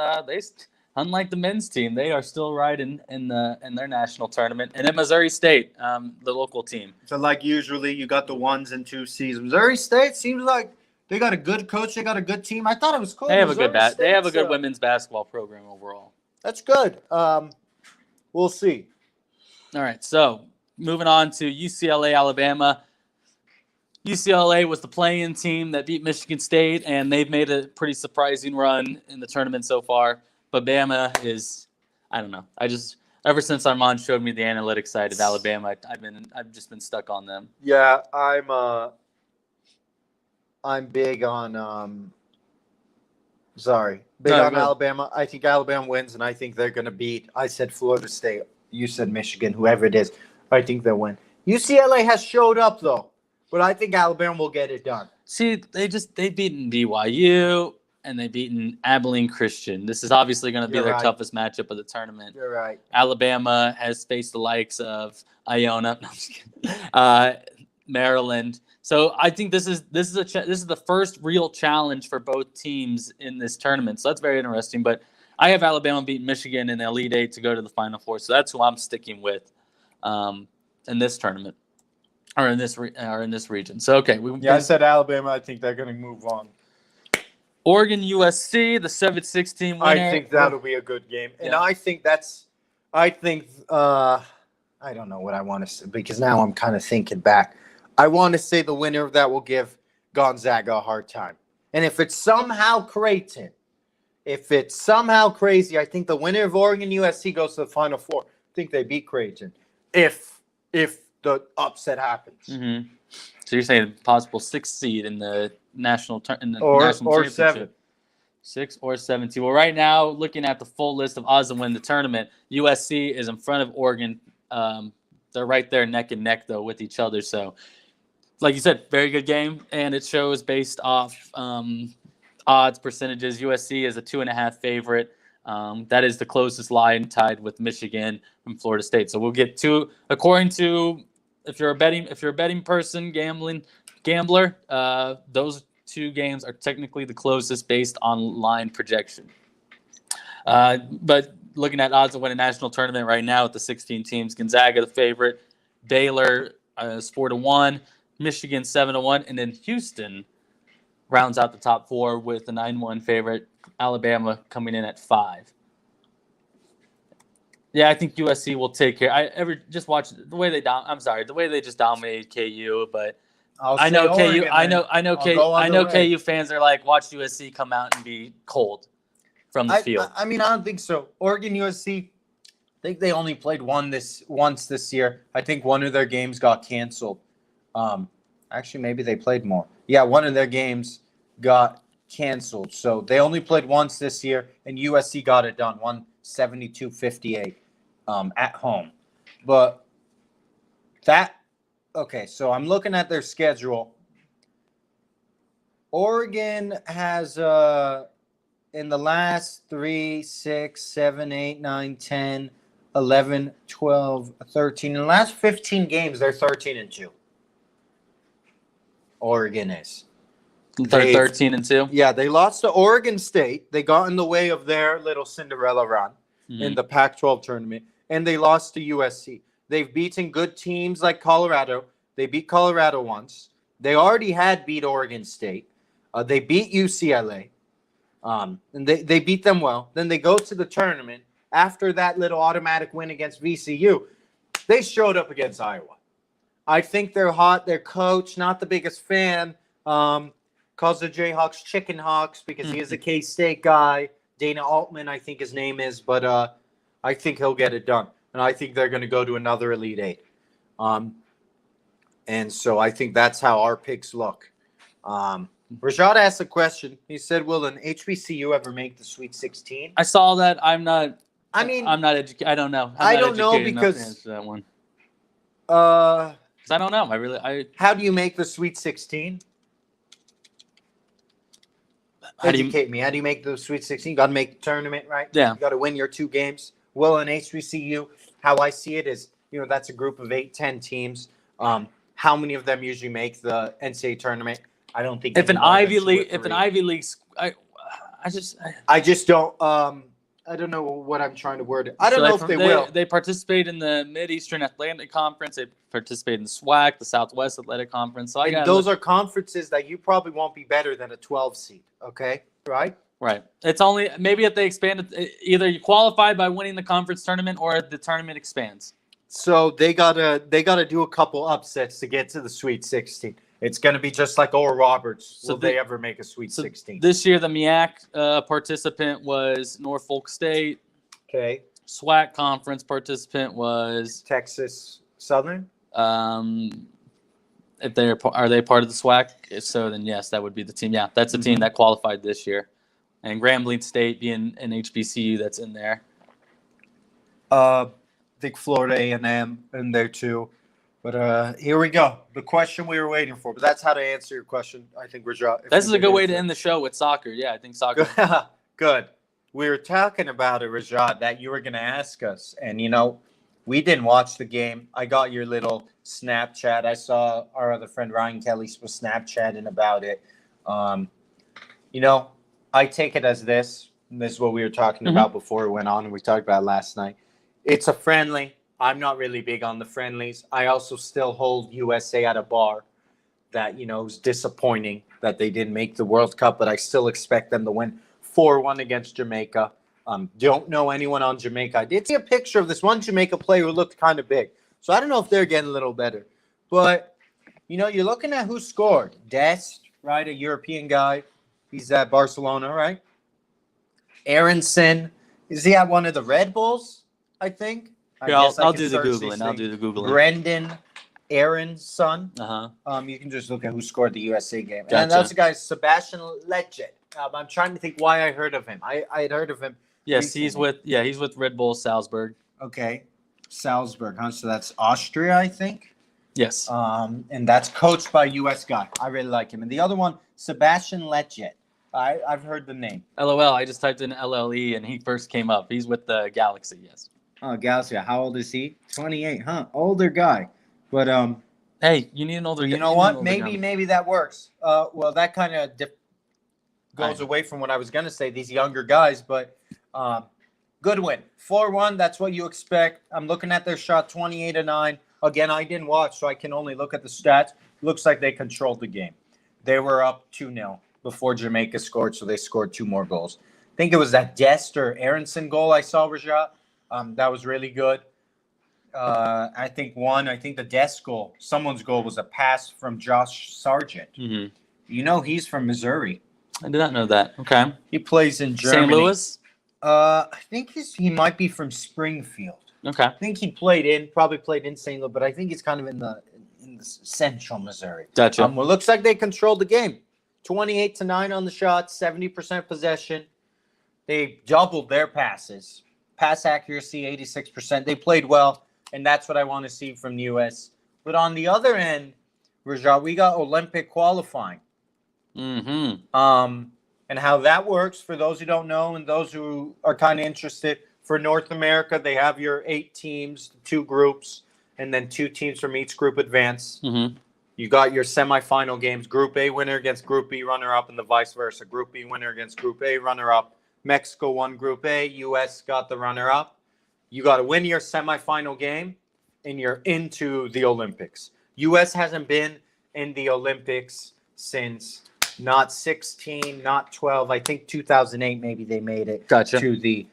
[SPEAKER 1] unlike the men's team, they are still right in their national tournament. And then Missouri State, the local team.
[SPEAKER 3] So like usually you got the 1s and 2 seeds. Missouri State seems like they got a good coach. They got a good team. I thought it was cool.
[SPEAKER 1] They have a good They have a
[SPEAKER 3] State's,
[SPEAKER 1] good women's basketball program overall.
[SPEAKER 3] That's good. We'll see.
[SPEAKER 1] All right, so moving on to UCLA, Alabama. UCLA was the play-in team that beat Michigan State, and they've made a pretty surprising run in the tournament so far. But Bama is, I don't know. Ever since Armand showed me the analytics side of Alabama, I've just been stuck on them.
[SPEAKER 3] Yeah, I'm big on Alabama. I think Alabama wins, and I think they're going to beat. I said Florida State. You said Michigan. Whoever it is, I think they'll win. UCLA has showed up though, but I think Alabama will get it done.
[SPEAKER 1] See, they've beaten BYU and they've beaten Abilene Christian. This is obviously going to be their toughest matchup of the tournament.
[SPEAKER 3] You're right.
[SPEAKER 1] Alabama has faced the likes of Iona, no, I'm just kidding. Maryland. So I think this is the first real challenge for both teams in this tournament. So that's very interesting. But I have Alabama beat Michigan in the Elite Eight to go to the Final Four. So that's who I'm sticking with in this tournament or in this region. So okay,
[SPEAKER 3] I said Alabama. I think they're going to move on.
[SPEAKER 1] Oregon USC, the 7-16 winner.
[SPEAKER 3] I think that'll be a good game, and
[SPEAKER 1] Yeah.
[SPEAKER 3] I don't know what I want to say because now I'm kind of thinking back. I want to say the winner of that will give Gonzaga a hard time. And if it's somehow Creighton, if it's somehow crazy, I think the winner of Oregon USC goes to the Final Four. I think they beat Creighton if the upset happens.
[SPEAKER 1] Mm-hmm. So you're saying possible 6th seed in the national national
[SPEAKER 3] Or
[SPEAKER 1] championship.
[SPEAKER 3] 7.
[SPEAKER 1] 6 or 7 seed. Well, right now, looking at the full list of odds to win the tournament, USC is in front of Oregon. They're right there neck and neck, though, with each other. So, like you said, very good game, and it shows based off odds percentages. USC is a 2.5 favorite. That is the closest line, tied with Michigan and Florida State. So we'll get to, according to, if you're a betting person, gambler, those two games are technically the closest based on line projection. But looking at odds to win a national tournament right now with the 16 teams, Gonzaga the favorite, Baylor is 4-1, Michigan 7-1, and then Houston rounds out the top 4 with the 9-1 favorite, Alabama coming in at 5. Yeah, I think USC will take care. Just watch the way they just dominated KU, but I know KU. I know KU fans are like, watch USC come out and be cold from the field.
[SPEAKER 3] I don't think so. Oregon USC, I think they only played once this year. I think one of their games got canceled. Actually, maybe they played more. Yeah, one of their games got canceled. So they only played once this year, and USC got it done, 172-58 at home. But okay, so I'm looking at their schedule. Oregon has in the last 3, 6, 7, 8, 9, 10, 11, 12, 13. In the last 15 games, they're 13-2. Oregon is.
[SPEAKER 1] They're 13-2.
[SPEAKER 3] Yeah, they lost to Oregon State. They got in the way of their little Cinderella run in the Pac-12 tournament, and they lost to USC. They've beaten good teams like Colorado. They beat Colorado once. They already had beat Oregon State. They beat UCLA, and they beat them well. Then they go to the tournament. After that little automatic win against VCU, they showed up against Iowa. I think they're hot. Their coach, not the biggest fan, calls the Jayhawks Chicken Hawks because he is a K-State guy. Dana Altman, I think his name is, but I think he'll get it done. And I think they're going to go to another Elite Eight. And so I think that's how our picks look. Rashad asked a question. He said, will an HBCU ever make the Sweet 16?
[SPEAKER 1] I saw that. I'm not educated. I don't know.
[SPEAKER 3] I don't know because
[SPEAKER 1] that one. I don't know.
[SPEAKER 3] How do you make the Sweet 16? Educate me. How do you make the Sweet 16? You got to make the tournament, right?
[SPEAKER 1] Yeah.
[SPEAKER 3] You got to win your 2 games. Well, in HBCU, how I see it is, that's a group of 8, 10 teams. how many of them usually make the NCAA tournament. I don't think
[SPEAKER 1] If an
[SPEAKER 3] any more than
[SPEAKER 1] Ivy
[SPEAKER 3] two or
[SPEAKER 1] League, if an
[SPEAKER 3] three.
[SPEAKER 1] Ivy League,
[SPEAKER 3] I just don't. I don't know what I'm trying to word it. I don't know if they will.
[SPEAKER 1] They participate in the Mid-Eastern Athletic Conference. They participate in the SWAC, the Southwest Athletic Conference. So
[SPEAKER 3] And those are conferences that you probably won't be better than a 12 seed. Okay, right?
[SPEAKER 1] right. It's only maybe if they expand it, either you qualify by winning the conference tournament or the tournament expands.
[SPEAKER 3] So they gotta do a couple upsets to get to the Sweet 16. It's gonna be just like Oral Roberts.
[SPEAKER 1] So
[SPEAKER 3] Will they ever make a Sweet
[SPEAKER 1] So
[SPEAKER 3] 16?
[SPEAKER 1] this year, the MEAC participant was Norfolk State.
[SPEAKER 3] Okay,
[SPEAKER 1] SWAC conference participant was
[SPEAKER 3] Texas Southern.
[SPEAKER 1] if are they part of the SWAC? If so, then yes, that would be the team. Yeah, that's the team
[SPEAKER 3] Mhm.
[SPEAKER 1] that qualified this year. And Grambling State being an HBCU that's in there.
[SPEAKER 3] Think Florida A&M in there too. But here we go. The question we were waiting for. But that's how to answer your question. I think Rajat.
[SPEAKER 1] This is a good way to end the show with soccer. Yeah, I think soccer.
[SPEAKER 3] Good. We were talking about it, Rajat, that you were going to ask us. And, we didn't watch the game. I got your little Snapchat. I saw our other friend Ryan Kelly was Snapchatting about it. I take it as this. And this is what we were talking about before it went on, and we talked about it last night. It's a friendly. I'm not really big on the friendlies. I also still hold USA at a bar. That, it was disappointing that they didn't make the World Cup, but I still expect them to win 4-1 against Jamaica. Don't know anyone on Jamaica. I did see a picture of this one Jamaica player who looked kind of big. So I don't know if they're getting a little better. But, you're looking at who scored. Dest, right, a European guy. He's at Barcelona, right? Aronson. Is he at one of the Red Bulls, I think?
[SPEAKER 1] Yeah,
[SPEAKER 3] guess I
[SPEAKER 1] I'll
[SPEAKER 3] can
[SPEAKER 1] do the
[SPEAKER 3] search these
[SPEAKER 1] Googling. I'll
[SPEAKER 3] things.
[SPEAKER 1] do the Googling.
[SPEAKER 3] Brendan Aaron's son.
[SPEAKER 1] Uh-huh.
[SPEAKER 3] You can just look at who scored the USA game.
[SPEAKER 1] Gotcha.
[SPEAKER 3] And that's the guy, Sebastian Lecce. I'm trying to think why I heard of him. I had heard of him.
[SPEAKER 1] Yes, he's
[SPEAKER 3] recently.
[SPEAKER 1] with Red Bull Salzburg.
[SPEAKER 2] Okay. Salzburg, huh? So that's Austria, I think.
[SPEAKER 1] Yes.
[SPEAKER 2] And that's coached by a U.S. guy. I really like him. And the other one, Sebastian Lecce. I've heard the name.
[SPEAKER 1] LOL. I just typed in LLE and he first came up. He's with the Galaxy. Yes.
[SPEAKER 2] Oh, Galaxy. How old is he? 28, huh? Older guy. But
[SPEAKER 1] Hey, you need an older.
[SPEAKER 2] you know what? Maybe that works. Well, that kind of goes
[SPEAKER 1] Right.
[SPEAKER 2] away from what I was gonna say. These younger guys, but good win, 4-1. That's what you expect. I'm looking at their shot, 28-9. Again, I didn't watch, so I can only look at the stats. Looks like they controlled the game. They were up 2-0 before Jamaica scored, so they scored 2 more goals. I think it was that Dest or Aronson goal I saw, Rajat. That was really good. I think the Dest goal, someone's goal was a pass from Josh Sargent.
[SPEAKER 1] Mm-hmm.
[SPEAKER 2] He's from Missouri.
[SPEAKER 1] I did not know that. Okay.
[SPEAKER 2] He plays in Germany.
[SPEAKER 1] St. Louis.
[SPEAKER 2] I think he might be from Springfield.
[SPEAKER 1] Okay.
[SPEAKER 2] I think he probably played in St. Louis, but I think he's kind of in the central Missouri.
[SPEAKER 1] Gotcha.
[SPEAKER 2] Well, looks like they controlled the game. 28-9 on the shot, 70% possession. They doubled their passes. Pass accuracy, 86%. They played well, and that's what I want to see from the U.S. But on the other end, Rajat, we got Olympic qualifying.
[SPEAKER 1] Mm-hmm.
[SPEAKER 2] And how that works, for those who don't know and those who are kind of interested, for North America, they have your 8 teams, 2 groups, and then 2 teams from each group advance.
[SPEAKER 1] Mm-hmm.
[SPEAKER 2] You got your semifinal games, Group A winner against Group B runner-up, and the vice versa. Group B winner against Group A runner-up. Mexico won Group A. U.S. got the runner-up. You got to win your semifinal game, and you're into the Olympics. U.S. hasn't been in the Olympics since not 16, not 12. I think 2008 maybe they made it
[SPEAKER 1] Gotcha.
[SPEAKER 2] to the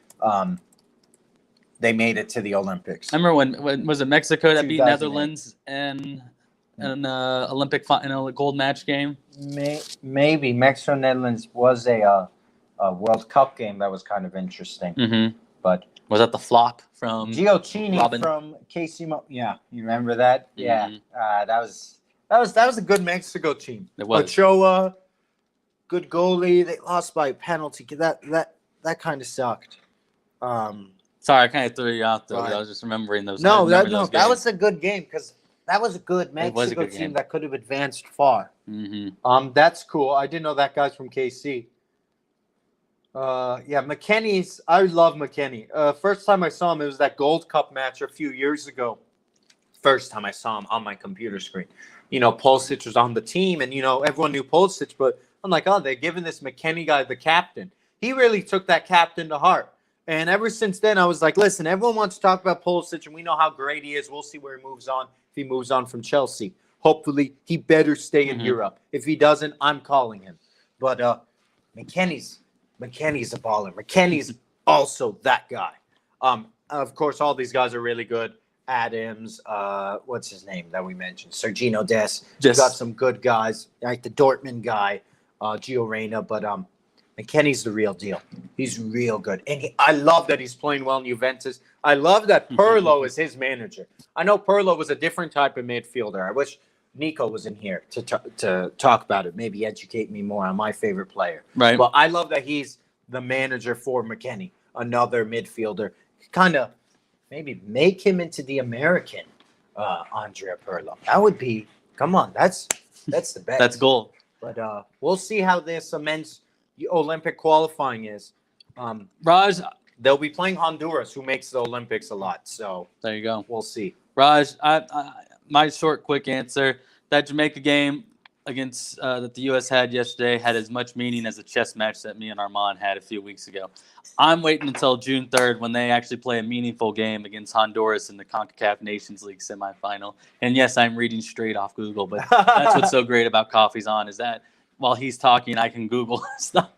[SPEAKER 2] they made it to the Olympics.
[SPEAKER 1] I remember when was it Mexico that beat
[SPEAKER 2] 2008.
[SPEAKER 1] Netherlands in an Olympic in a gold match game?
[SPEAKER 2] Maybe Mexico Netherlands was a World Cup game that was kind of interesting.
[SPEAKER 1] Mm-hmm.
[SPEAKER 2] But
[SPEAKER 1] Was that the flop from?
[SPEAKER 2] Giochini
[SPEAKER 1] Robin.
[SPEAKER 2] from KC yeah, you remember that? Yeah,
[SPEAKER 1] Mhm.
[SPEAKER 2] that was a good Mexico team.
[SPEAKER 1] It was.
[SPEAKER 2] Ochoa, good goalie. They lost by penalty. That kind of sucked.
[SPEAKER 1] Sorry, I kind of threw you out though.
[SPEAKER 2] Right.
[SPEAKER 1] I was just remembering those.
[SPEAKER 2] No,
[SPEAKER 1] I remember those
[SPEAKER 2] that
[SPEAKER 1] games.
[SPEAKER 2] was a good game because that was a good
[SPEAKER 1] It was a
[SPEAKER 2] Mexico
[SPEAKER 1] good
[SPEAKER 2] team
[SPEAKER 1] game.
[SPEAKER 2] that could have advanced far.
[SPEAKER 1] Mm-hmm.
[SPEAKER 2] That's cool. I didn't know that guy's from KC. Yeah, McKenny's. I love McKenny. First time I saw him, it was that Gold Cup match a few years ago. First time I saw him on my computer screen.
[SPEAKER 3] Pulisic was on the team, and everyone knew Pulisic, but I'm like, oh, they're giving this McKennie guy the captain. He really took that captain to heart. And ever since then, I was like, listen, everyone wants to talk about Pulisic, and we know how great he is. We'll see where he moves on if he moves on from Chelsea. Hopefully, he better stay in Europe. If he doesn't, I'm calling him. But McKennie's a baller. McKennie's also that guy. Of course, all these guys are really good. Adams, what's his name that we mentioned? Sergino Dest.
[SPEAKER 1] Just
[SPEAKER 3] Got some good guys, like the Dortmund guy, Gio Reyna. But McKennie's the real deal. He's real good. And I love that he's playing well in Juventus. I love that Pirlo is his manager. I know Pirlo was a different type of midfielder. I wish Nico was in here to talk about it. Maybe educate me more on my favorite player.
[SPEAKER 1] Right.
[SPEAKER 3] But I love that he's the manager for McKennie, another midfielder. Kind of maybe make him into the American Andrea Pirlo. That would be, come on, that's the best.
[SPEAKER 1] That's gold.
[SPEAKER 3] But we'll see how this men's Olympic qualifying is.
[SPEAKER 1] Raj,
[SPEAKER 3] They'll be playing Honduras, who makes the Olympics a lot. So
[SPEAKER 1] there you go.
[SPEAKER 3] we'll see.
[SPEAKER 1] Raj, my short, quick answer: that Jamaica game against that the U.S. had yesterday had as much meaning as a chess match that me and Armand had a few weeks ago. I'm waiting until June 3rd when they actually play a meaningful game against Honduras in the CONCACAF Nations League semifinal. And yes, I'm reading straight off Google, but that's what's so great about Coffee's On is that while he's talking, I can Google stuff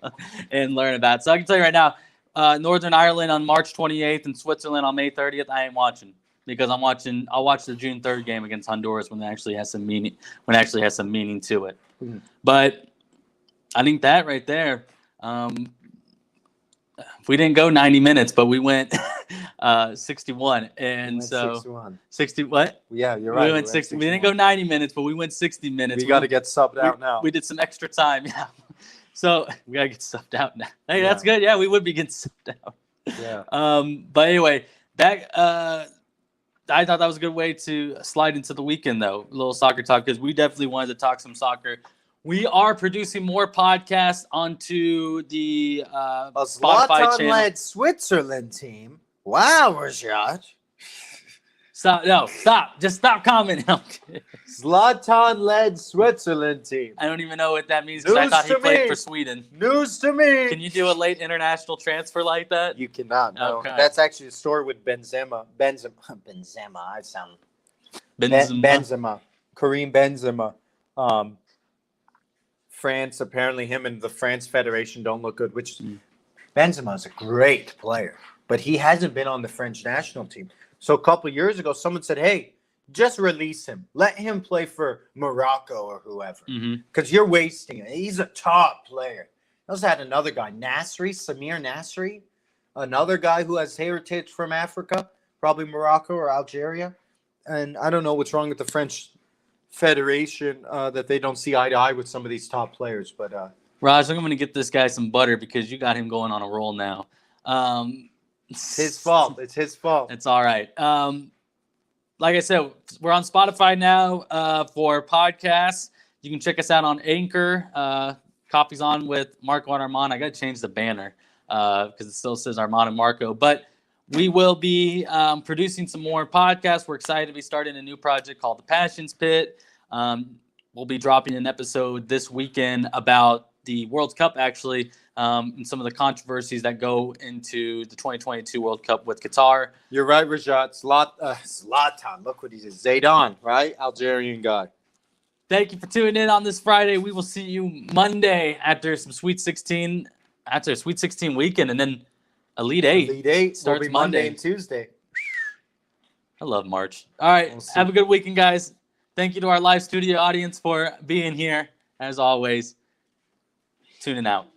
[SPEAKER 1] and learn about it. So I can tell you right now, Northern Ireland on March 28th and Switzerland on May 30th, I ain't watching. Because I'll watch the June 3rd game against Honduras when it actually has some meaning to it.
[SPEAKER 3] Mm-hmm.
[SPEAKER 1] But I think that right there, we didn't go 90 minutes, but we went 61. And so
[SPEAKER 3] 61.
[SPEAKER 1] 60 what?
[SPEAKER 3] Yeah, you're right.
[SPEAKER 1] We went 60. We didn't go 90 minutes, but we went 60 minutes.
[SPEAKER 3] We got to get subbed out now.
[SPEAKER 1] We did some extra time, yeah. So we gotta get subbed out now. Hey,
[SPEAKER 3] Yeah.
[SPEAKER 1] that's good. Yeah, we would be getting subbed out.
[SPEAKER 3] Yeah.
[SPEAKER 1] But anyway, back. I thought that was a good way to slide into the weekend, though. A little soccer talk, because we definitely wanted to talk some soccer. We are producing more podcasts onto the
[SPEAKER 3] A
[SPEAKER 1] Spotify channel.
[SPEAKER 3] Zlatan-led Switzerland team. Wow, Rashad.
[SPEAKER 1] Stop. Just stop commenting.
[SPEAKER 3] Zlatan-led Switzerland team.
[SPEAKER 1] I don't even know what that means because I
[SPEAKER 3] News
[SPEAKER 1] thought he
[SPEAKER 3] to
[SPEAKER 1] played
[SPEAKER 3] me.
[SPEAKER 1] for Sweden.
[SPEAKER 3] News to me.
[SPEAKER 1] Can you do a late international transfer like that?
[SPEAKER 3] You cannot. No.
[SPEAKER 1] Okay.
[SPEAKER 3] That's actually a story with Benzema. I sound Benzema. Karim Benzema. France, apparently him and the France Federation don't look good, which Benzema is a great player, but he hasn't been on the French national team. So a couple of years ago, someone said, hey, just release him. Let him play for Morocco or whoever, because you're wasting it. He's a top player. I also had another guy, Samir Nasri, another guy who has heritage from Africa, probably Morocco or Algeria. And I don't know what's wrong with the French Federation that they don't see eye to eye with some of these top players. But
[SPEAKER 1] Raj, I'm going to get this guy some butter because you got him going on a roll now.
[SPEAKER 3] it's his fault. It's his fault.
[SPEAKER 1] It's all right. Like I said, we're on Spotify now for podcasts. You can check us out on Anchor. Coffee's On with Marco and Armand. I got to change the banner because it still says Armand and Marco. But we will be producing some more podcasts. We're excited to be starting a new project called The Passions Pit. We'll be dropping an episode this weekend about the World Cup, actually, and some of the controversies that go into the 2022 World Cup with Qatar.
[SPEAKER 3] You're right, Rajat. Zlatan. Look what he did. Zidane, right? Algerian guy.
[SPEAKER 1] Thank you for tuning in on this Friday. We will see you Monday after some Sweet 16 weekend, and then Elite 8.
[SPEAKER 3] Elite 8
[SPEAKER 1] starts
[SPEAKER 3] will be Monday
[SPEAKER 1] Monday.
[SPEAKER 3] and Tuesday.
[SPEAKER 1] I love March. All right.
[SPEAKER 3] We'll see.
[SPEAKER 1] Have a good weekend, guys. Thank you to our live studio audience for being here. As always, tuning out.